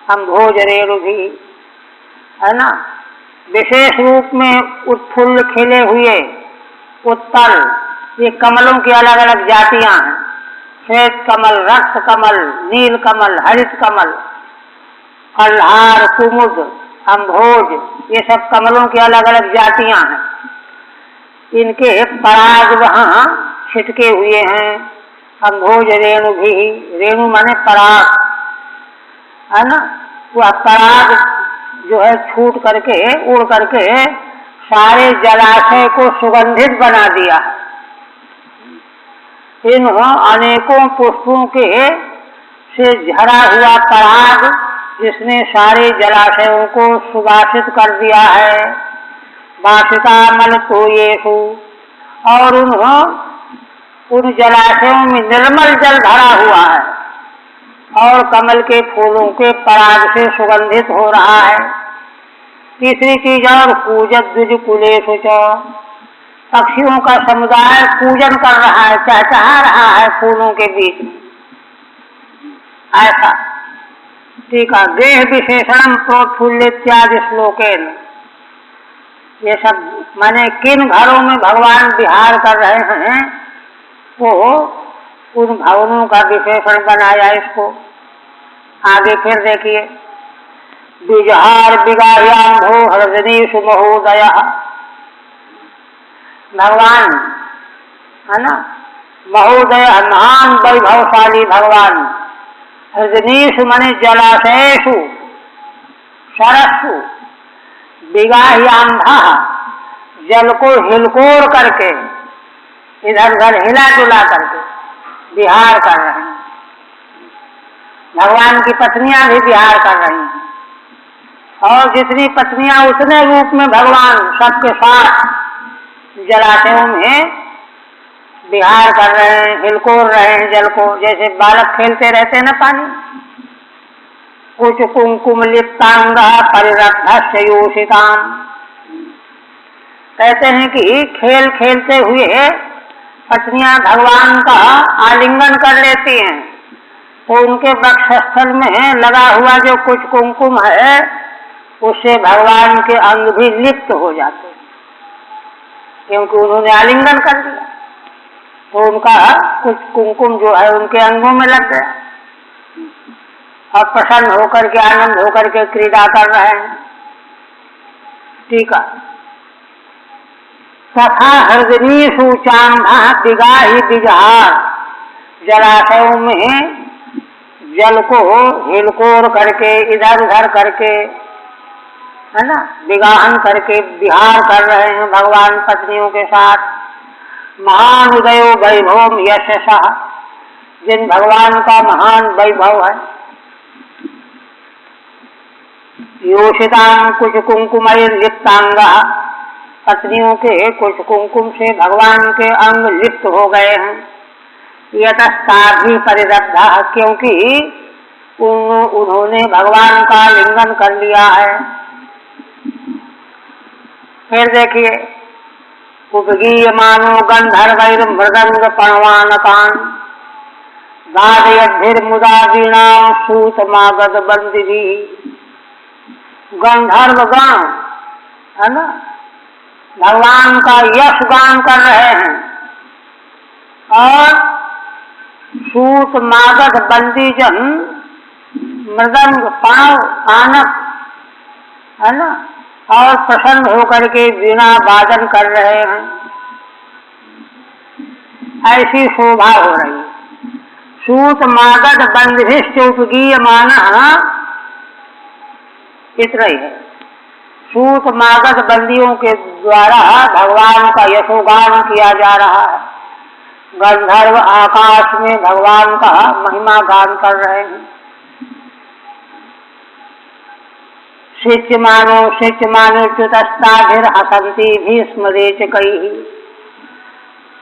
हम भोजरेणुभिः, है ना, विशेष रूप में उत्फुल्ल खिले हुए उत्पल, ये कमलों की अलग अलग जातियां हैं, श्वेत कमल, रक्त कमल, नील कमल, हरित कमल, कल्हार, कुमुद, अम्भोज, ये सब कमलों की अलग अलग जातियां हैं। इनके पराग वहाँ छिटके हुए हैं, अम्भोज रेणु भी, रेणु माने पराग, है ना। वह पराग जो है छूट करके उड़ करके सारे जलाशय को सुगंधित बना दिया। इन अनेकों पुष्पों के से झरा हुआ पराग जिसने सारे जलाशयों को सुवासित कर दिया है। वासिका मल तो येषु, और उन जलाशयों में निर्मल जल भरा हुआ है और कमल के फूलों के पराग से सुगंधित हो रहा है। तीसरी चीज, और पूजत द्विज कुलेषु च, पक्षियों का समुदाय पूजन कर रहा है, चहचहा रहा है फूलों के बीच में, ऐसा। ठीक है। गेह विशेषण प्रोत्फुल्ल इत्यादि श्लोकेन, ये सब माने किन घरों में भगवान विहार कर रहे हैं वो उन भवनों का विशेषण बनाया इसको। आगे फिर देखिए, विजहार विगाह्यांभो हृदनीषु महोदय, भगवान है ना, महोदय महान वैभवशाली भगवान। हृदनीषु माने जलाशयेषु, सरस्सु, विगाह्यांभा, जल को हिलकोर करके इधर उधर हिला डुला करके विहार कर रहे हैं। भगवान की पत्नियां भी विहार कर रही हैं, और जितनी पत्नियां उतने रूप में भगवान सबके साथ जलाशयों में विहार कर रहे हैं, हिलकोर रहे हैं जल को, जैसे बालक खेलते रहते हैं ना पानी। कुछ कुंकुम लिप्तांग परिरब्ध योषिताम, कहते हैं कि खेल खेलते हुए पत्नियां भगवान का आलिंगन कर लेती हैं, तो उनके वक्षस्थल में लगा हुआ जो कुछ कुंकुम है उससे भगवान के अंग भी लिप्त हो जाते हैं, क्योंकि उन्होंने आलिंगन कर दिया, तो उनका कुछ कुंकुम जो है उनके अंगों में लग गया और प्रसन्न होकर के आनंद होकर के क्रीड़ा कर रहे हैं। ठीक है। तथा हृदनीषु चाम्भा विगाहि विजहार, जलाशयों में जल को हिलकोर करके इधर उधर करके, है ना, विगाहन करके विहार कर रहे हैं भगवान पत्नियों के साथ। महान उदयो वैभव यशसा, जिन भगवान का महान वैभव है। योषितां कुछ कुंकुमैर लिप्तांगा, पत्नियों के कुछ कुंकुम से भगवान के अंग लिप्त हो गए हैं। यतस्ताभि परिरब्धा, क्योंकि उन्होंने भगवान का लिंगन कर लिया है। फिर देखिए, उपगीयमानो गंधर्वैर मृदंग पणवानकान वादयद्भिर्मुदा वीणां सूतमागध बंदिभी, गंधर्व गण है ना भगवान का यश गान कर रहे हैं, और सूत मागध बंदीजन मृदंग पाव आनक है ना, और प्रसन्न होकर के वीणा वादन कर रहे हैं। ऐसी शोभा हो रही है। सूत मागध बंदिभिश्च उपगीयमानः, इतना ही है। सूत मागध बंदियों के द्वारा भगवान का यशोगान किया जा रहा है। गंधर्व आकाश में भगवान का महिमा गान कर रहे हैं। शिच्यमानो च्युतस्ताभिर हसन्ति भीष्मरेचकैः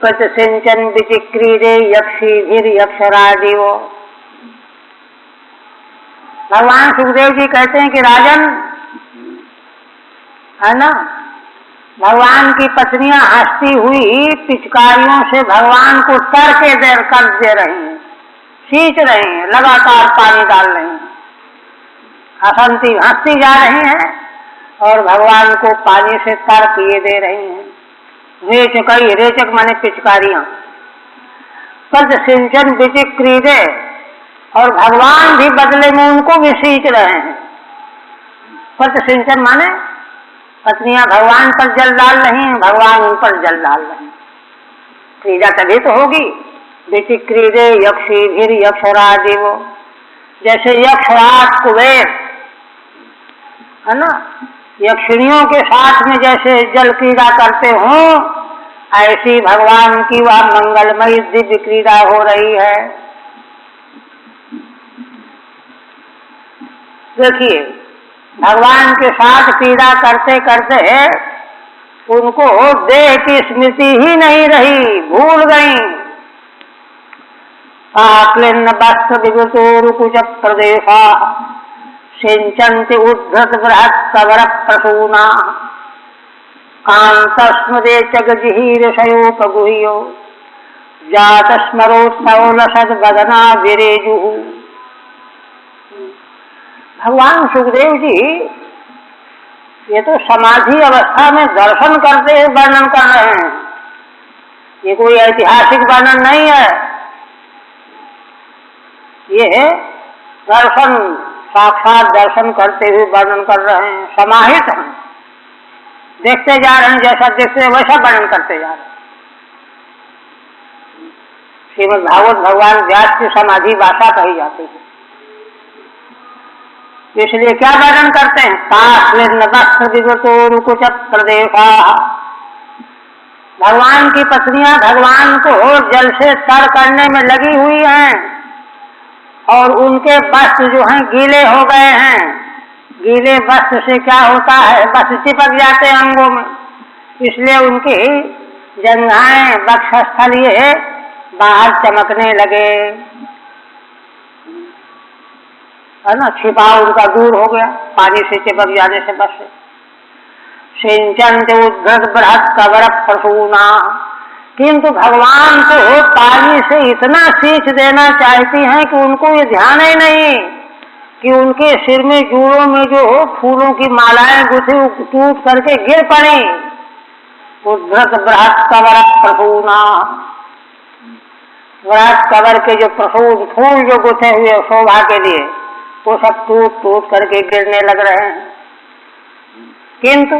प्रतिसिंचन विचिक्रीडे यक्षीभिर यक्षरादिव। भगवान सुखदेव जी कहते हैं कि राजन, है ना, भगवान की पत्नियां हंसती हुई पिचकारियों से भगवान को तर के कर दे रही हैं, सींच रही हैं, लगातार पानी डाल रही हैं, हंसती हंसती जा रही हैं और भगवान को पानी से तर किए दे रही हैं। रेचकई, रेचक माने पिचकारियां। पद सिंचन विचिक्रीडे, और भगवान भी बदले में उनको भी सींच रहे हैं। पद सिंचन माने पत्नियां भगवान पर जल डाल रही हैं, भगवान उन पर जल डाल रहे हैं। क्रीड़ा तभी तो होगी विचिक्रीडे यक्षीभिर यक्षराजिव, जैसे यक्षराज कुबेर है ना, यक्षिणियों के साथ में जैसे जल क्रीड़ा करते हो, ऐसी भगवान की वह मंगलमयी दिव्य क्रीड़ा हो रही है। देखिए, भगवान के साथ क्रीड़ा करते करते उनको देह की स्मृति ही नहीं रही, भूल गई। आक्लिन्न वस्त्र विगतोरुकुच प्रदेशा सिंचन्ति उद्धत बृहत् कवर प्रसूना कांतस्मदे चगजिहीरशयोपगुह्यो जातस्मरोत्सवलसद बदना विरेजु। भगवान सुखदेव जी ये तो समाधि अवस्था में दर्शन करते हुए वर्णन कर रहे हैं, ये कोई ऐतिहासिक वर्णन नहीं है, ये दर्शन साक्षात दर्शन करते हुए वर्णन कर रहे हैं, समाहित हैं, देखते जा रहे हैं, जैसा देखते हैं वैसा वर्णन करते जा रहे हैं। श्रीमद् भागवत भगवान व्यास की समाधि भाषा कही जाती है। इसलिए क्या वर्णन करते हैं? तास्लिन्न वस्त्र विगतोरुकुच प्रदेशा, भगवान की पत्नियां भगवान को जल से तर करने में लगी हुई हैं और उनके वस्त्र जो हैं गीले हो गए हैं। गीले वस्त्र से क्या होता है, वस्त्र चिपक जाते हैं अंगों में, इसलिए उनकी जंघाएं वक्षस्थल ये बाहर चमकने लगे, है ना, छिपाव उनका दूर हो गया पानी से चिपक जाने से। बस सिंचन्ति उद्धत बृहत् कवर प्रसूना, किंतु भगवान को पानी से इतना सींच देना चाहती हैं कि उनको ये ध्यान ही नहीं कि उनके सिर में जूड़ों में जो फूलों की मालाएं गुथी टूट करके गिर पड़ी। उद्धत बृहत् कवर प्रसूना, बृहत् कवर के जो प्रसून फूल जो गुथे हुए शोभा के लिए, वो सब टूट टूट करके गिरने लग रहे हैं, किंतु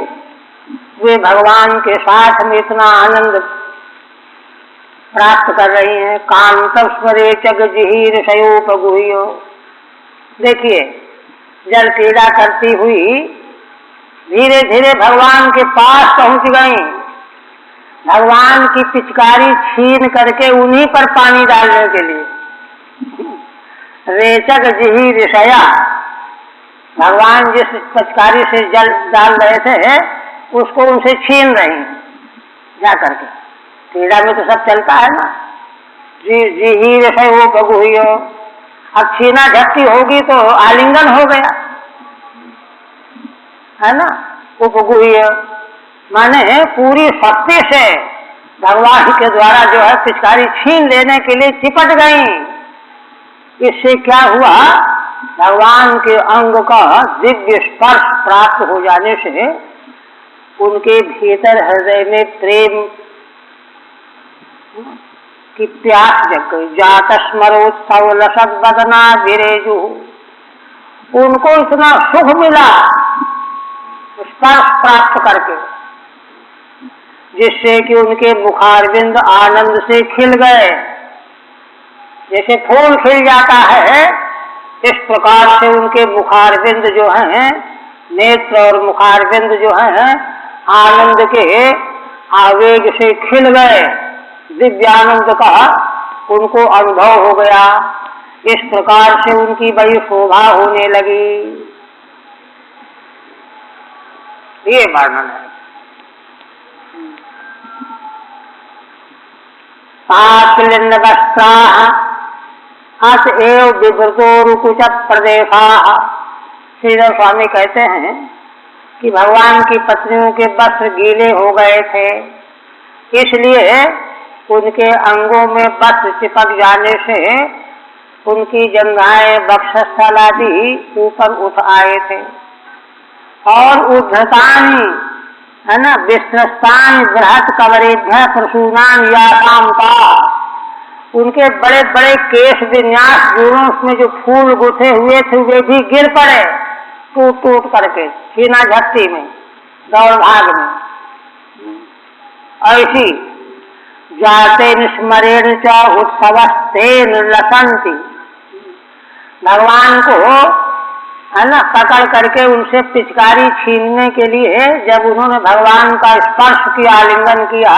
वे भगवान के साथ में इतना आनंद प्राप्त कर रही हैं। कांतस्मरे चगजिहीरशयोपगुह्यो, देखिए जल क्रीड़ा करती हुई धीरे धीरे भगवान के पास पहुंच गई। भगवान की पिचकारी छीन करके उन्हीं पर पानी डालने के लिए, रेचक जिहीरशया, भगवान जिस पिचकारी से जल डाल रहे थे उसको उनसे छीन रही जा करके। क्रीड़ा में तो सब चलता है ना, जिहीरशयोपगुह्यो, अब छीना झपटी होगी तो आलिंगन हो गया, है ना। उपगुह्य माने पूरी शक्ति से भगवान के द्वारा जो है पिचकारी छीन लेने के लिए चिपट गई। इससे क्या हुआ, भगवान के अंग का दिव्य स्पर्श प्राप्त हो जाने से उनके भीतर हृदय में प्रेम की प्यास जग गई। जातस्मरोत्सवलसद बदना विरेजु, उनको इतना सुख मिला स्पर्श प्राप्त करके, जिससे कि उनके मुखारविंद आनंद से खिल गए। जैसे फूल खिल जाता है, इस प्रकार से उनके मुखारविंद जो हैं, नेत्र और मुखारविंद जो हैं, आनंद के आवेग से खिल गए। दिव्यानंद का उनको अनुभव हो गया। इस प्रकार से उनकी बड़ी शोभा होने लगी। ये वर्णन है। आक्लिन्न वस्त्रा अत एव विवृतोरुकुच प्रदेशा, श्रीधर स्वामी कहते हैं कि भगवान की पत्नियों के वस्त्र गीले हो गए थे, इसलिए उनके अंगों में वस्त्र चिपक जाने से उनकी जंघाएं वक्षस्थल आदि ऊपर उठ आए थे। और उद्धतानि, है ना, विस्त्रस्तानि बृहत् कवरेभ्यः प्रसूनानि यासां का, उनके बड़े बड़े केश विन्यास जूड़ों में जो फूल गुथे हुए थे वे भी गिर पड़े टूट टूट करके, छीना झपटी में, दौड़ भाग में। ऐसी जाते स्मरेण च उत्सवस्तेन लसंति। भगवान को है ना पकड़ करके उनसे पिचकारी छीनने के लिए जब उन्होंने भगवान का स्पर्श किया, आलिंगन किया,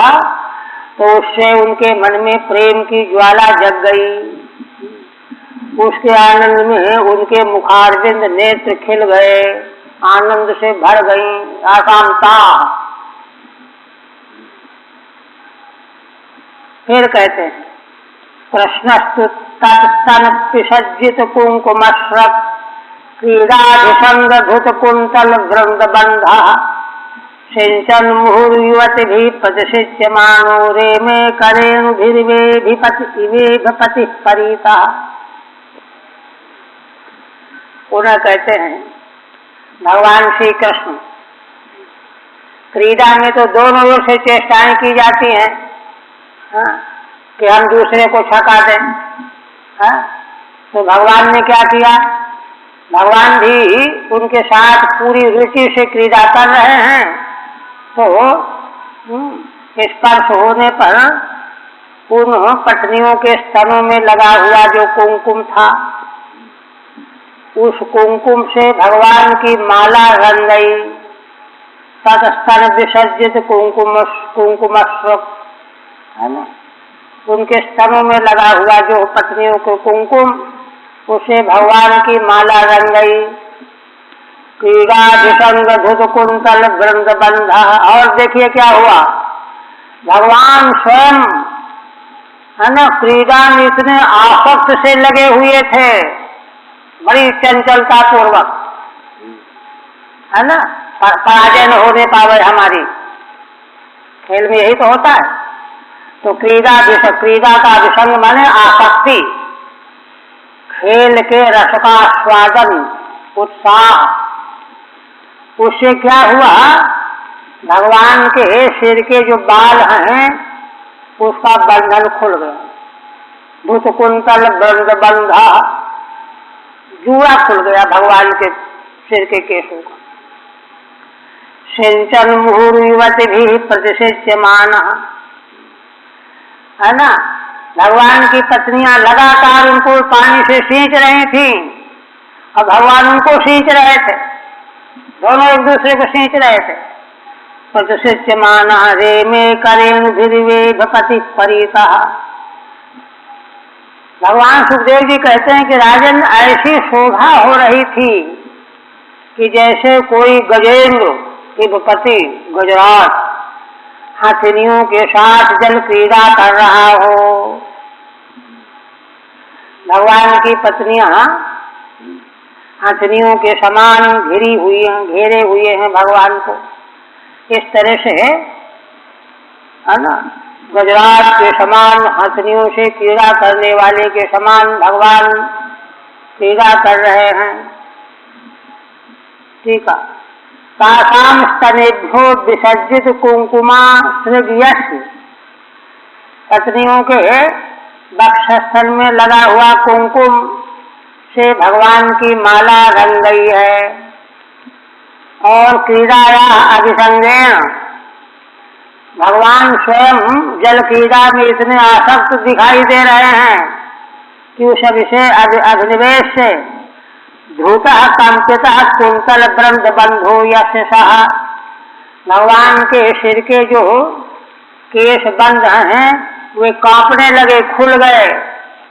तो उससे उनके मन में प्रेम की ज्वाला जग गई। उसके आनंद में उनके मुखारविंद नेत्र खिल गए, आनंद से भर गई आकांता। फिर कहते हैं कृष्णस्तु तत्स्तन पिसज्जित कुंकुमस्रक क्रीडाभिसंग धुत कुंतल वृंद बंधा सिंचन मुहुर्युवति भी प्रतिशिच्यमानो रेमे करेणुभिर्वेभिपति परिता। उन्हें कहते हैं भगवान श्री कृष्ण क्रीड़ा में तो दोनों ओर से चेष्टाएं की जाती हैं, हाँ, कि हम दूसरे को छका दें, हाँ? तो भगवान ने क्या किया? भगवान भी उनके साथ पूरी रुचि से क्रीड़ा कर रहे हैं। तो स्पर्श होने पर उन पत्नियों के स्तनों में लगा हुआ जो कुमकुम था, उस कुमकुम से भगवान की माला रंग गई। तत्स्तन विसर्जित कुंकुमस्वक, है ना, उनके स्तनों में लगा हुआ जो पत्नियों को कुमकुम, उसे भगवान की माला रंग गई। क्रीडाभिसंग धुत कुंतल वृंद बंधा। और देखिए क्या हुआ, भगवान स्वयं है ना क्रीड़ा में इतने आसक्त से लगे हुए थे, बड़ी चंचलता पूर्वक, है ना, पराजय न होने पावे हमारी। खेल में यही तो होता है। तो क्रीड़ा का विसंग माने आसक्ति, खेल के रस का स्वादन, उत्साह। उससे क्या हुआ, भगवान के सिर के जो बाल हैं उसका बंधन खुल गया। धुत कुंतल वृंद बंधा, जूड़ा खुल गया भगवान के सिर के केशों का। सिंचन मुहुर्युवति भी प्रतिशिच्यमान, है ना, भगवान की पत्नियां लगातार उनको पानी से सींच रही थीं और भगवान उनको सींच रहे थे, दोनों एक दूसरे को सींच रहे थे। प्रतिशिच्यमान रेमे करेणुभिर्वेभिपति परिता। भगवान सुखदेव जी कहते हैं कि राजन ऐसी शोभा हो रही थी कि जैसे कोई गजेंद्र विपति गजराज हाथिनियों के साथ जल क्रीड़ा कर रहा हो। भगवान की पत्नियां हाथिनियों के समान घेरे हुए हैं भगवान को। इस तरह से है ना, गजराज के समान हाथिनियों से क्रीड़ा करने वाले के समान भगवान क्रीड़ा कर रहे हैं। ठीक है। तासाम स्तनेभ्यो विसर्जित कुंकुमा सृगयस्य। पत्नियों के वक्षस्थल में लगा हुआ कुंकुम से भगवान की माला रंग गई है। और क्रीड़ाया अभिसंगेन, भगवान स्वयं जल क्रीड़ा में इतने आसक्त दिखाई दे रहे हैं कि उस अभिनिवेश से धूतः कंपितः कुंतल वृंद बंधो यशसः। भगवान के सिर के जो केश बंध हैं वे कांपने लगे, खुल गए,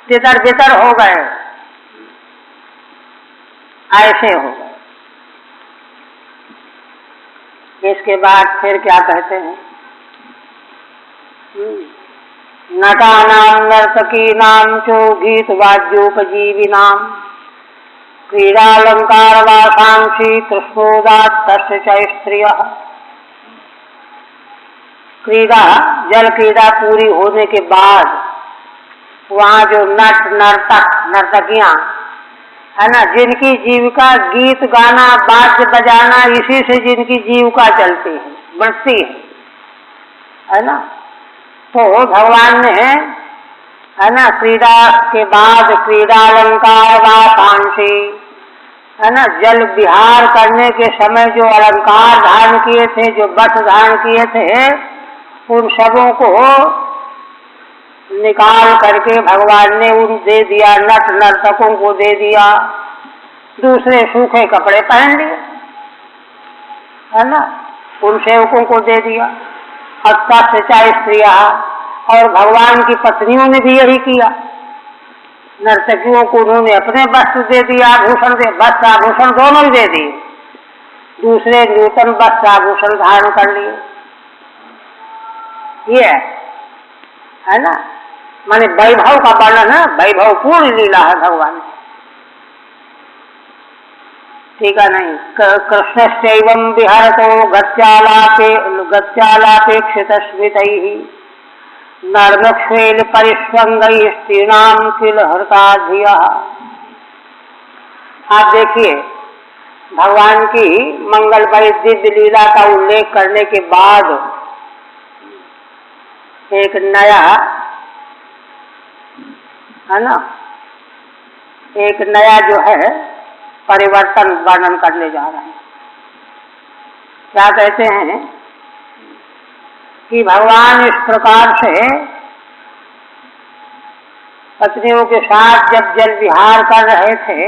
तितर बितर हो गए, ऐसे हो गए। इसके बाद फिर क्या कहते हैं, नटानां नर्तकीनां चो गीत वाद्योपजीविनां क्रीडालंकार वासांसी कृष्णोदात्तस्य च स्त्रियः। क्रीड़ा, जल क्रीड़ा पूरी होने के बाद वहाँ जो नर्तकियां है ना, जिनकी जीविका गीत गाना वाद्य बजाना, इसी से जिनकी जीविका चलती है, बढ़ती है ना। तो भगवान ने है ना क्रीड़ा के बाद क्रीडालंकार वासांसी, है ना, जल विहार करने के समय जो अलंकार धारण किए थे, जो वस्त्र धारण किए थे, उन सबों को निकाल करके भगवान ने उन दे दिया, नट नर्तकों को दे दिया, दूसरे सूखे कपड़े पहन लिए, है ना, उन सेवकों को दे दिया। अत्याचार स्त्रियां, और भगवान की पत्नियों ने भी यही किया। नर्तकियों को उन्होंने अपने वस्त्र दे दिया, आभूषण दे, वस्त्र आभूषण दोनों ही दे दिए, दूसरे नूतन वस्त्र आभूषण धारण कर लिए। ये है ना, माने वैभव का वर्णन है, वैभव पूर्ण लीला है भगवान की। ठीक है नहीं, कृष्णश्चैवं विहरतो गत्यालापेक्षित स्मितैः नर्मक्ष्वेल परिष्वंगैः स्त्रीणां किल हृताधियः। आप देखिए, भगवान की मंगलमयी दिव्य लीला का उल्लेख करने के बाद एक नया, है ना, एक नया जो है परिवर्तन वर्णन करने जा रहे हैं। क्या कहते हैं कि भगवान इस प्रकार से पत्नियों के साथ जब जल विहार कर रहे थे,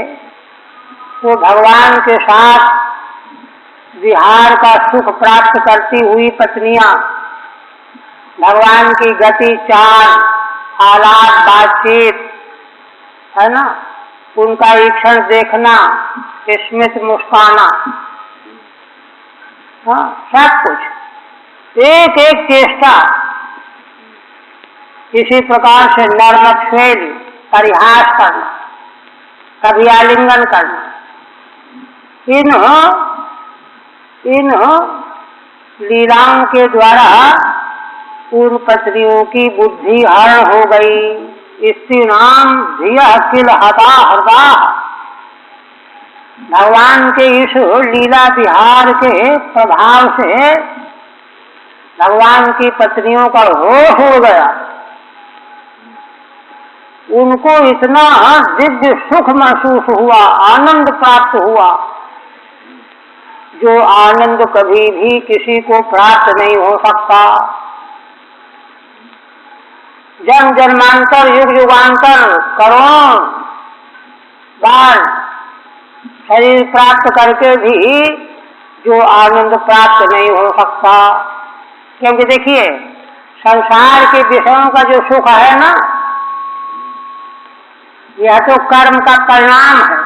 तो भगवान के साथ विहार का सुख प्राप्त करती हुई पत्नियां भगवान की गति, चाल, आलाप, बातचीत, है ना, उनका ईक्षण देखना, स्मित मुस्काना, हाँ, सब कुछ, एक एक चेष्टा इसी प्रकार से नर्मक्ष्वेल परिहास करना, कभी आलिंगन करना, इन लीलाओं के द्वारा उन पत्नियों की बुद्धि हरण हो गई। स्त्रीणाम धियः किल हता हृदा। भगवान के इस लीला विहार के प्रभाव से भगवान की पत्नियों का होश हो गया। उनको इतना दिव्य सुख महसूस हुआ, आनंद प्राप्त हुआ, जो आनंद कभी भी किसी को प्राप्त नहीं हो सकता। जन्म जन्मांतर, युग युगांतर, करोड़ बार शरीर प्राप्त करके भी जो आनंद प्राप्त नहीं हो सकता। क्योंकि देखिए, संसार के विषयों का जो सुख है ना, यह तो कर्म का परिणाम है,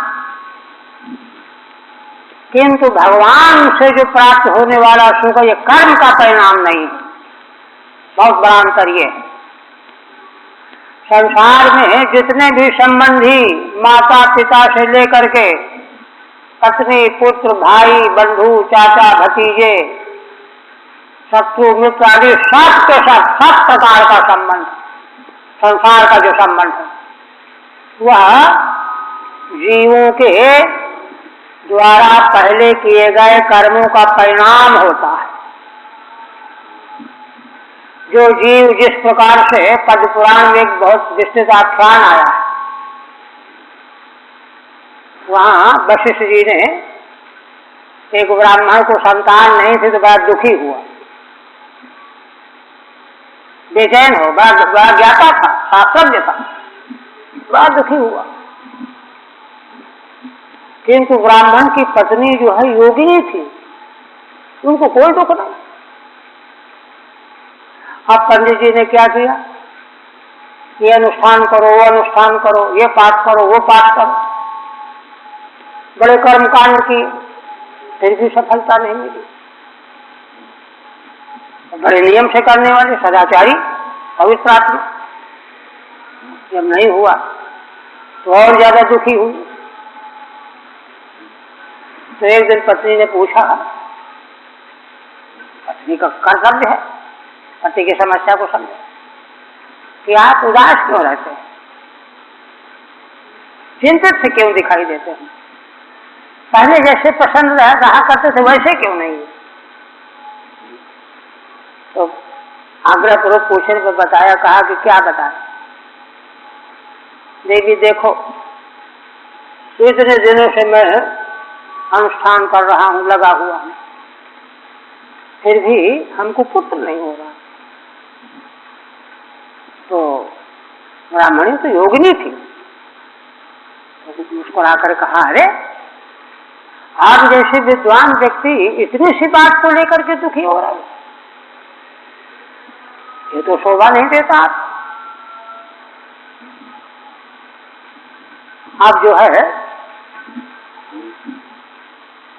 किंतु भगवान से जो प्राप्त होने वाला सुख, ये कर्म का परिणाम नहीं है। बहुत बड़ा अंतर ये है। संसार में जितने भी संबंधी, माता पिता से लेकर के पत्नी, पुत्र, भाई, बंधु, चाचा, भतीजे, शत्रु, मित्र आदि, सब के सब प्रकार का संबंध, संसार का जो संबंध है, वह जीवों के द्वारा पहले किए गए कर्मों का परिणाम होता है। जो जीव जिस प्रकार से पद्म पुराण में एक बहुत विस्तृत आख्यान आया है, वहाँ वशिष्ठ जी ने एक ब्राह्मण को संतान नहीं थी तो बड़ा दुखी हुआ, बेचैन हो, बड़ा ज्ञाता था, शास्त्रज्ञ था, बड़ा दुखी हुआ। किंतु ब्राह्मण की पत्नी जो है योगिनी थी, उनको कोई दुख नहीं। अब पंडित जी ने क्या किया, ये अनुष्ठान करो, वो अनुष्ठान करो, ये पाठ करो, वो पाठ करो, बड़े कर्मकांड किए, फिर भी सफलता नहीं मिली। बड़े नियम से करने वाले सदाचारी पवित्र आत्मा, जब नहीं हुआ तो और ज्यादा दुखी हुई। तो एक दिन पत्नी ने पूछा, पत्नी का कर्तव्य है पति की समस्या को समझे, कि आप उदास क्यों रहते हैं, चिंतित से क्यों दिखाई देते हैं, पहले जैसे प्रसन्न रहा करते थे वैसे क्यों नहीं। तो आग्रह पूर्वक पूछने पर बताया, कहा कि क्या बताएं, देवी देखो, इतने दिनों से मैं अनुष्ठान कर रहा हूं, लगा हुआ हूं, फिर भी हमको पुत्र नहीं हो रहा। तो ब्राह्मणी तो योगिनी थी। तो मुस्कुरा कर कहा, अरे आप जैसे विद्वान व्यक्ति इतनी सी बात को लेकर के दुखी हो रहे हो, ये तो शोभा नहीं देता। आप जो है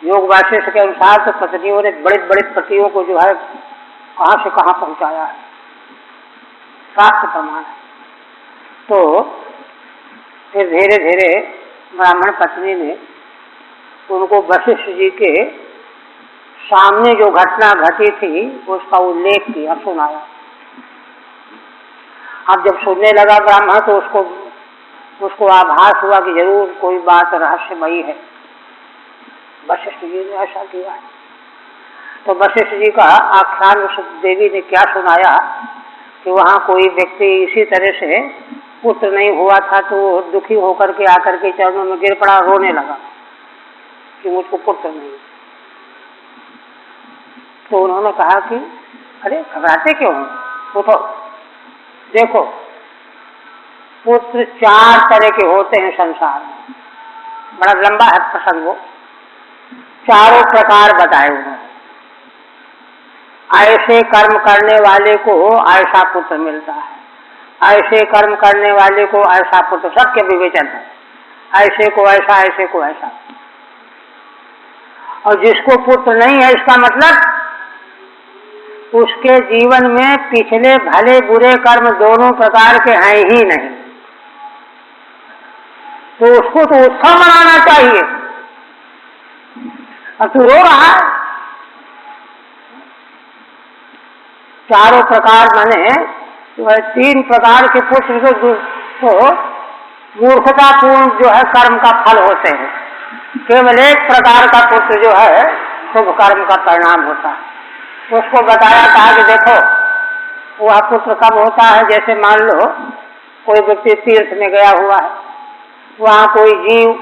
योग वाशिष्ठ के अनुसार तो पत्नियों ने बड़े बड़े पतियों को जो है कहां से कहां पहुंचाया है, प्राप्त प्रमाण है। तो फिर धीरे धीरे ब्राह्मण पत्नी ने उनको वशिष्ठ जी के सामने जो घटना घटी थी उसका उल्लेख किया, सुनाया। अब जब सुनने लगा ब्राह्मण तो उसको आभास हुआ कि जरूर कोई बात रहस्यमयी है। वशिष्ठ जी ने ऐसा किया। तो वशिष्ठ जी का आख्यान उस देवी ने क्या सुनाया कि वहाँ कोई व्यक्ति इसी तरह से पुत्र नहीं हुआ था, तो दुखी होकर के आकर के चरणों में गिर पड़ा, रोने लगा कि मुझको पुत्र नहीं। तो उन्होंने कहा कि अरे घबराते क्यों हो, उठो, देखो पुत्र 4 तरह के होते हैं संसार में। बड़ा लंबा है प्रसंग, वो चारों प्रकार बताए हुए हैं। ऐसे कर्म करने वाले को ऐसा पुत्र मिलता है, ऐसे कर्म करने वाले को ऐसा पुत्र, सबके विवेचन है, ऐसे को ऐसा, ऐसे को ऐसा। और जिसको पुत्र नहीं है, इसका मतलब उसके जीवन में पिछले भले बुरे कर्म दोनों प्रकार के हैं ही नहीं, तो उसको तो उत्सव मनाना चाहिए। और तू रो रहा है। चारों प्रकार माने 3 प्रकार के पुत्र तो मूर्खतापूर्ण जो है कर्म का फल होते हैं। केवल एक प्रकार का पुत्र जो है शुभ कर्म का परिणाम होता है। उसको बताया, कहा कि देखो वह पुत्र कब होता है, जैसे मान लो कोई व्यक्ति तीर्थ में गया हुआ है, वहाँ कोई जीव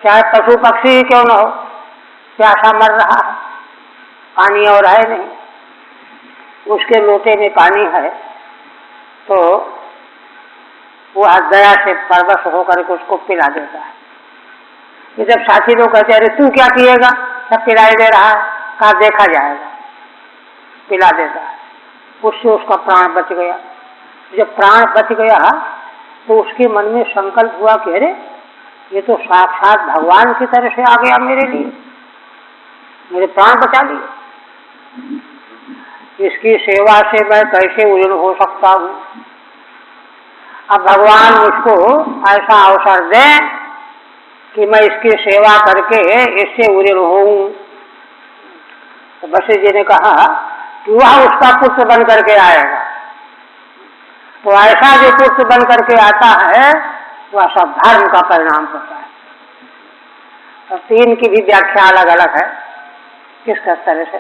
चाहे पशु पक्षी ही क्यों न हो, प्यासा मर रहा है, पानी और है नहीं, उसके लोटे में पानी है, तो वह दया से परवश होकर के उसको पिला देता है। ये जब साथी लोग कहते हैं अरे तू क्या पिएगा, सब पिलाई दे रहा है, कहा देखा जाएगा, पिला देता है, उससे उसका प्राण बच गया। जब प्राण बच गया तो उसके मन में संकल्प हुआ कि अरे ये तो साक्षात भगवान की तरह से आ गया मेरे लिए, मेरे प्राण बचा लिए, इसकी सेवा से मैं कैसे उजड़ हो सकता हूँ। अब भगवान मुझको ऐसा अवसर दें कि मैं इसकी सेवा करके इससे उजड़ हूँ। तो वशिष्ठ जी ने कहा कि वह उसका पुत्र बन करके आएगा। तो ऐसा जो पुत्र बन करके आता है वह सब धर्म का परिणाम होता है। तो 3 की भी व्याख्या अलग अलग है किस तरह से,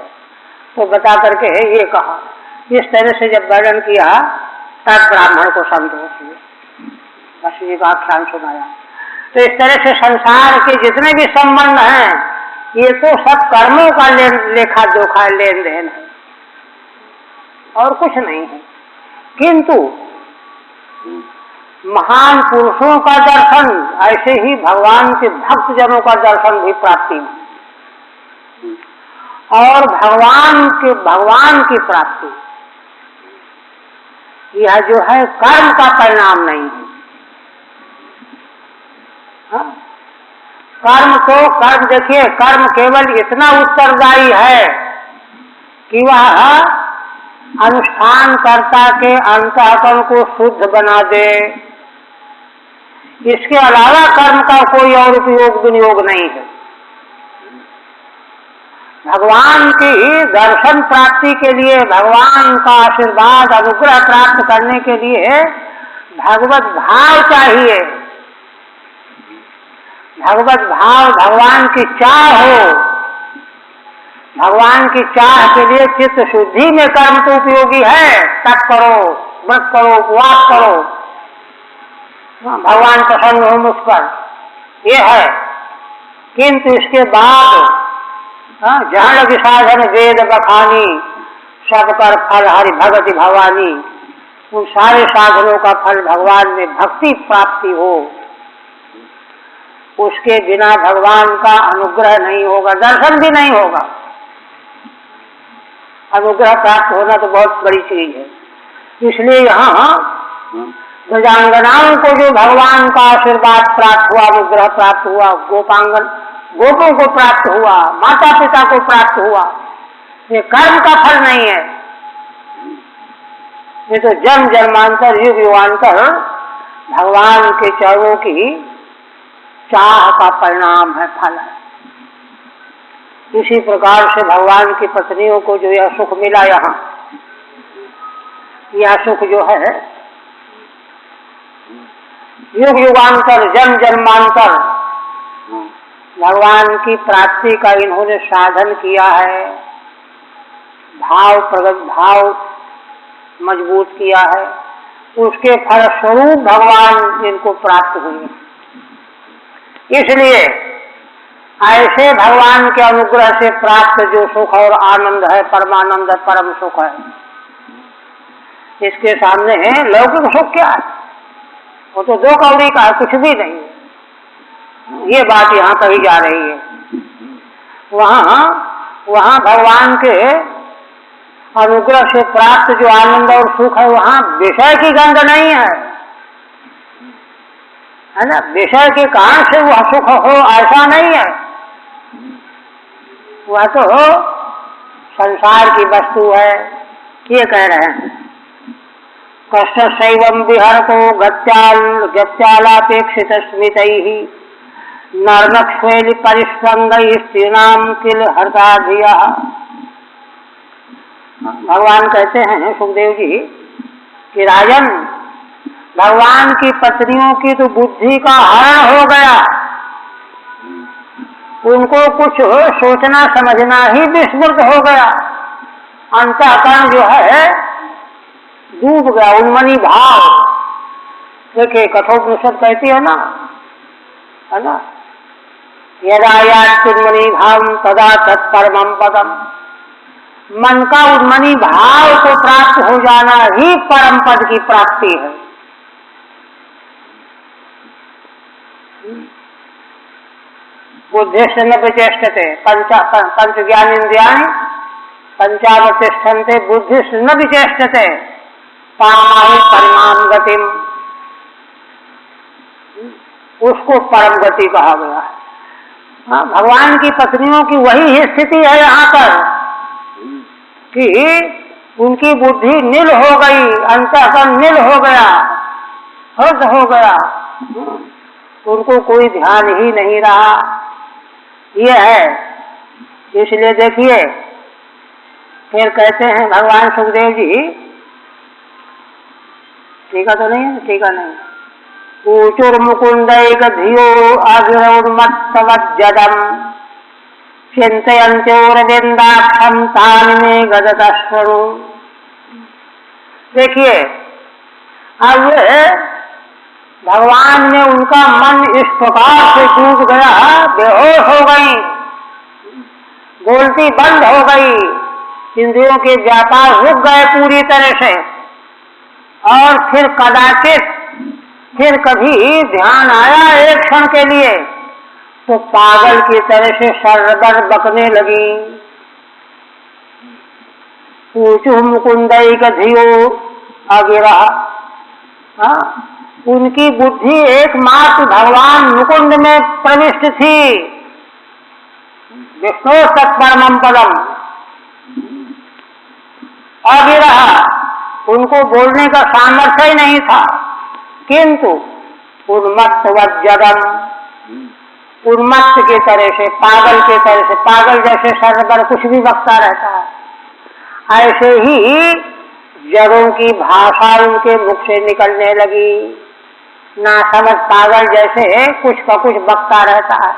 तो बता करके ये कहा। इस तरह से जब वर्णन किया तब ब्राह्मण को संतोष हुआ, वशिष्ठ जी का आख्यान सुनाया। तो इस तरह से संसार के जितने भी संबंध हैं ये तो सब कर्मों का लेखा जोखा लेन देन है और कुछ नहीं है। किंतु महान पुरुषों का दर्शन, ऐसे ही भगवान के भक्त जनों का दर्शन भी प्राप्ति है, और भगवान की प्राप्ति यह जो है कर्म का परिणाम नहीं है। हाँ? कर्म देखिए, कर्म केवल इतना उत्तरदायी है कि वह अनुष्ठानकर्ता के अंतःकरण को शुद्ध बना दे, इसके अलावा कर्म का कोई और उपयोग विनियोग नहीं है। भगवान की दर्शन प्राप्ति के लिए, भगवान का आशीर्वाद अनुग्रह प्राप्त करने के लिए भगवत भाव चाहिए। भगवत भाव, भगवान की चाह हो, भगवान की चाह के लिए चित्त शुद्धि में कर्म तो उपयोगी है। तप करो, व्रत करो, उपवास करो, भगवान प्रसन्न हो मुझ पर, ये है। किंतु इसके बाद जहाँ लगी साधन वेद बखानी, सब कर फल हरि भगति भवानी, उन सारे साधनों का फल भगवान में भक्ति प्राप्ति हो, उसके बिना भगवान का अनुग्रह नहीं होगा, दर्शन भी नहीं होगा। अनुग्रह प्राप्त होना तो बहुत बड़ी चीज है। इसलिए यहाँ ब्रजांगनाओं को जो भगवान का आशीर्वाद प्राप्त हुआ, अनुग्रह प्राप्त हुआ, गोपों को प्राप्त हुआ, माता पिता को प्राप्त हुआ, ये कर्म का फल नहीं है, ये तो जन्म जन्मांतर युग युगांतर भगवान के चरणों की चाह का परिणाम है, फल है। इसी प्रकार से भगवान की पत्नियों को जो यह सुख मिला, यहाँ यह सुख जो है युग युगांतर जन्म जन्मांतर भगवान की प्राप्ति का इन्होंने साधन किया है, भाव मजबूत किया है, उसके फलस्वरूप भगवान इनको प्राप्त हुए। इसलिए ऐसे भगवान के अनुग्रह से प्राप्त जो सुख और आनंद है, परमानंद परम सुख है, इसके सामने है लौकिक सुख क्या है? वो तो दो कौड़ी का है, कुछ भी नहीं। ये बात यहाँ कही जा रही है। वहाँ भगवान के अनुग्रह से प्राप्त जो आनंद और सुख है, वहाँ विषय की गंध नहीं है ना। विषय के कारण से वह सुख हो ऐसा नहीं है, वह तो संसार की वस्तु है। ये कह रहे हैं कष्ट शैवम विहरतो गत्यालापेक्षित स्मितैः नर्मक्ष्वेलि परिस्पंदैः स्त्रीणाम किल हर्षाधिया। भगवान कहते हैं सुखदेव जी कि राजन, भगवान की पत्नियों की तो बुद्धि का हरण हो गया, उनको कुछ सोचना समझना ही विस्मृत हो गया, अंतःकरण जो है डूब गया, उन्मनी भाव। देखिए कठोपनिषद कहती है ना, यदा यान्मनी भाव तदा तत्परमं पदम। मन का उन्मनी भाव को प्राप्त हो जाना ही परम पद की प्राप्ति है। बुद्धिश्च न विचेष्टते पंच ज्ञानेन्द्रियाणि पंचावतिष्ठन्ते बुद्धिश्च न विचेष्टते पामाहि परिमाम गतिम। उसको परम गति कहा गया है। हाँ, भगवान की पत्नियों की वही स्थिति है यहाँ पर कि उनकी बुद्धि नील हो गई, अंतःकरण नील हो गया, हर्ष हो गया, उनको कोई ध्यान ही नहीं रहा। ये है। इसलिए देखिए फिर कहते हैं भगवान सुखदेव जी, टीका तो नहीं है, टीका नहीं, ऊचुर मुकुंदैक धियो अग्रौर्मत्तवज्जदम चिंतयन्त्योरविन्दाक्षं तानि मे गदतश्वनु। देखिए अब भगवान ने उनका मन इस प्रकार से डूब गया, बेहोश हो गई, बोलती बंद हो गई, इंद्रियों के व्यापार रुक गए पूरी तरह से, और फिर कदाचित फिर कभी ध्यान आया एक क्षण के लिए तो पागल की तरह से सरबर बकने लगी। ऊचु मुकुंदैक धियो अगिरा। उनकी बुद्धि एकमात्र भगवान मुकुंद में प्रविष्ट थी, विष्णु तत्परमं पदम। अगिरा, उनको बोलने का सामर्थ्य ही नहीं था, किंतु उन्मत्तवज्जदम, उन्मत्त की तरह से, पागल के तरह से, पागल जैसे सरबर कुछ भी बकता रहता है, ऐसे ही जड़ों की भाषा उनके मुख से निकलने लगी, ना समझ पागल जैसे कुछ का कुछ बकता रहता है।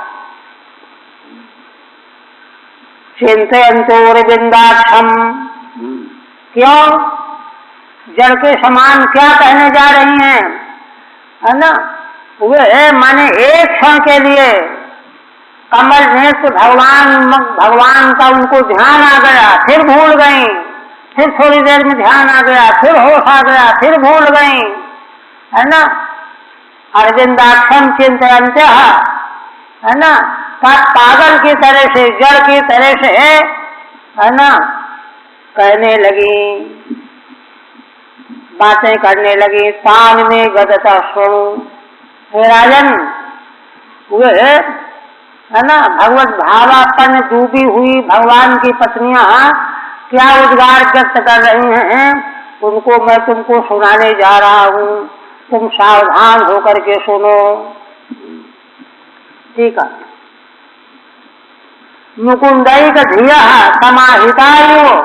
चिंतयन्तोरविन्दाक्षं, क्यों? जड़ के समान क्या कहने जा रही हैं, है ना? वे माने एक क्षण के लिए कमल नेत्र भगवान का उनको ध्यान आ गया, फिर भूल गई, फिर थोड़ी देर में ध्यान आ गया, फिर होश आ गया, फिर भूल गई, है ना। अरविंदाक्षम चिंतयन्त्य, है ना, पागल की तरह से, जड़ की तरह से, है ना, कहने लगी, बातें करने लगी। तान में गदता सुनु, हे राजन, वे, है ना, भगवत भावापन डूबी हुई भगवान की पत्नियां क्या उद्गार व्यक्त कर रही हैं, उनको मैं तुमको सुनाने जा रहा हूँ, तुम सावधान होकर के सुनो। ठीक है। मुकुंदई का धिया समाहितायो,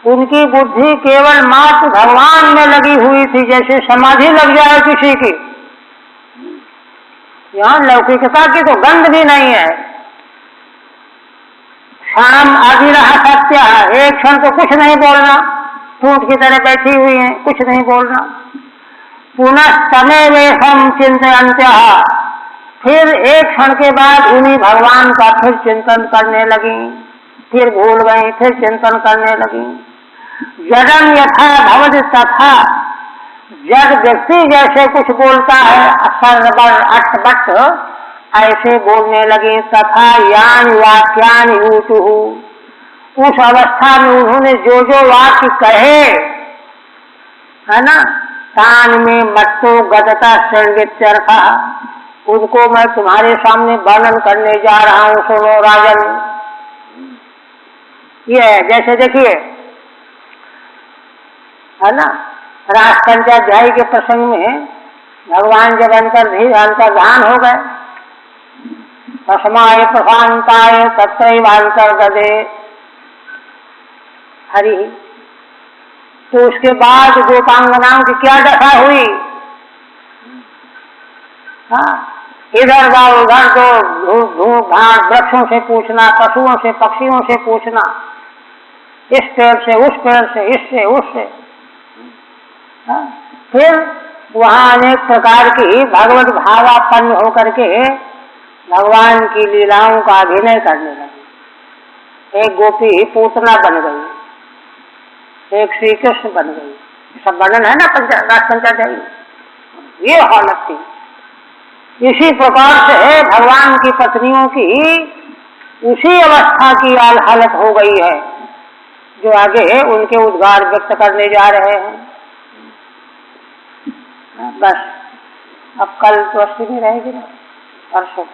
उनकी बुद्धि केवल मात्र भगवान में लगी हुई थी, जैसे समाधि लग जाए किसी की। यहाँ लौकिकता की तो गंध भी नहीं है। शाम आदि रहा सत्य, एक क्षण तो कुछ नहीं बोलना, टूट की तरह बैठी हुई है, कुछ नहीं बोलना। पुनः समय वेशम चिंतयन्त्य, फिर एक क्षण के बाद उन्हीं भगवान का फिर चिंतन करने लगी, फिर भूल गई, फिर चिंतन करने लगी। जडम यथा भवति तथा, जड़ व्यक्ति जैसे कुछ बोलता है असरबर अटबट, ऐसे बोलने लगी। तथा यान वाक्यान यूतु, उस अवस्था में उन्होंने जो जो वाक्य कहे, है ना, तान में मत्तो गदता श्रृंगित्यर्था, उनको मैं तुम्हारे सामने वर्णन करने जा रहा हूँ, सुनो राजन। ये जैसे देखिए, है ना, राजपंचाध्यायी के प्रसंग में भगवान जब अंतर्धान हो गए, तस्माय प्रशांताय तत्रैवांतर्गते हरि, तो उसके बाद गोपांगनाओं की क्या दशा हुई। हाँ, इधर जाओ उधर दो, धूप घाट वृक्षों से पूछना, पशुओं से पक्षियों से पूछना, इस पेड़ से उस पेड़ से, इससे उससे। फिर वहाँ अनेक प्रकार की भगवत भावापन्न होकर के भगवान की लीलाओं का अभिनय करने लगे। एक गोपी पूतना बन गई, एक श्री कृष्ण बन गई, सब वर्णन है ना राजपंचाध्यायी। ये हालत थी। इसी प्रकार से भगवान की पत्नियों की उसी अवस्था की हालत हो गई है, जो आगे उनके उद्गार व्यक्त करने जा रहे हैं। बस अब कल तो 80 में रहेगी ना, परसों।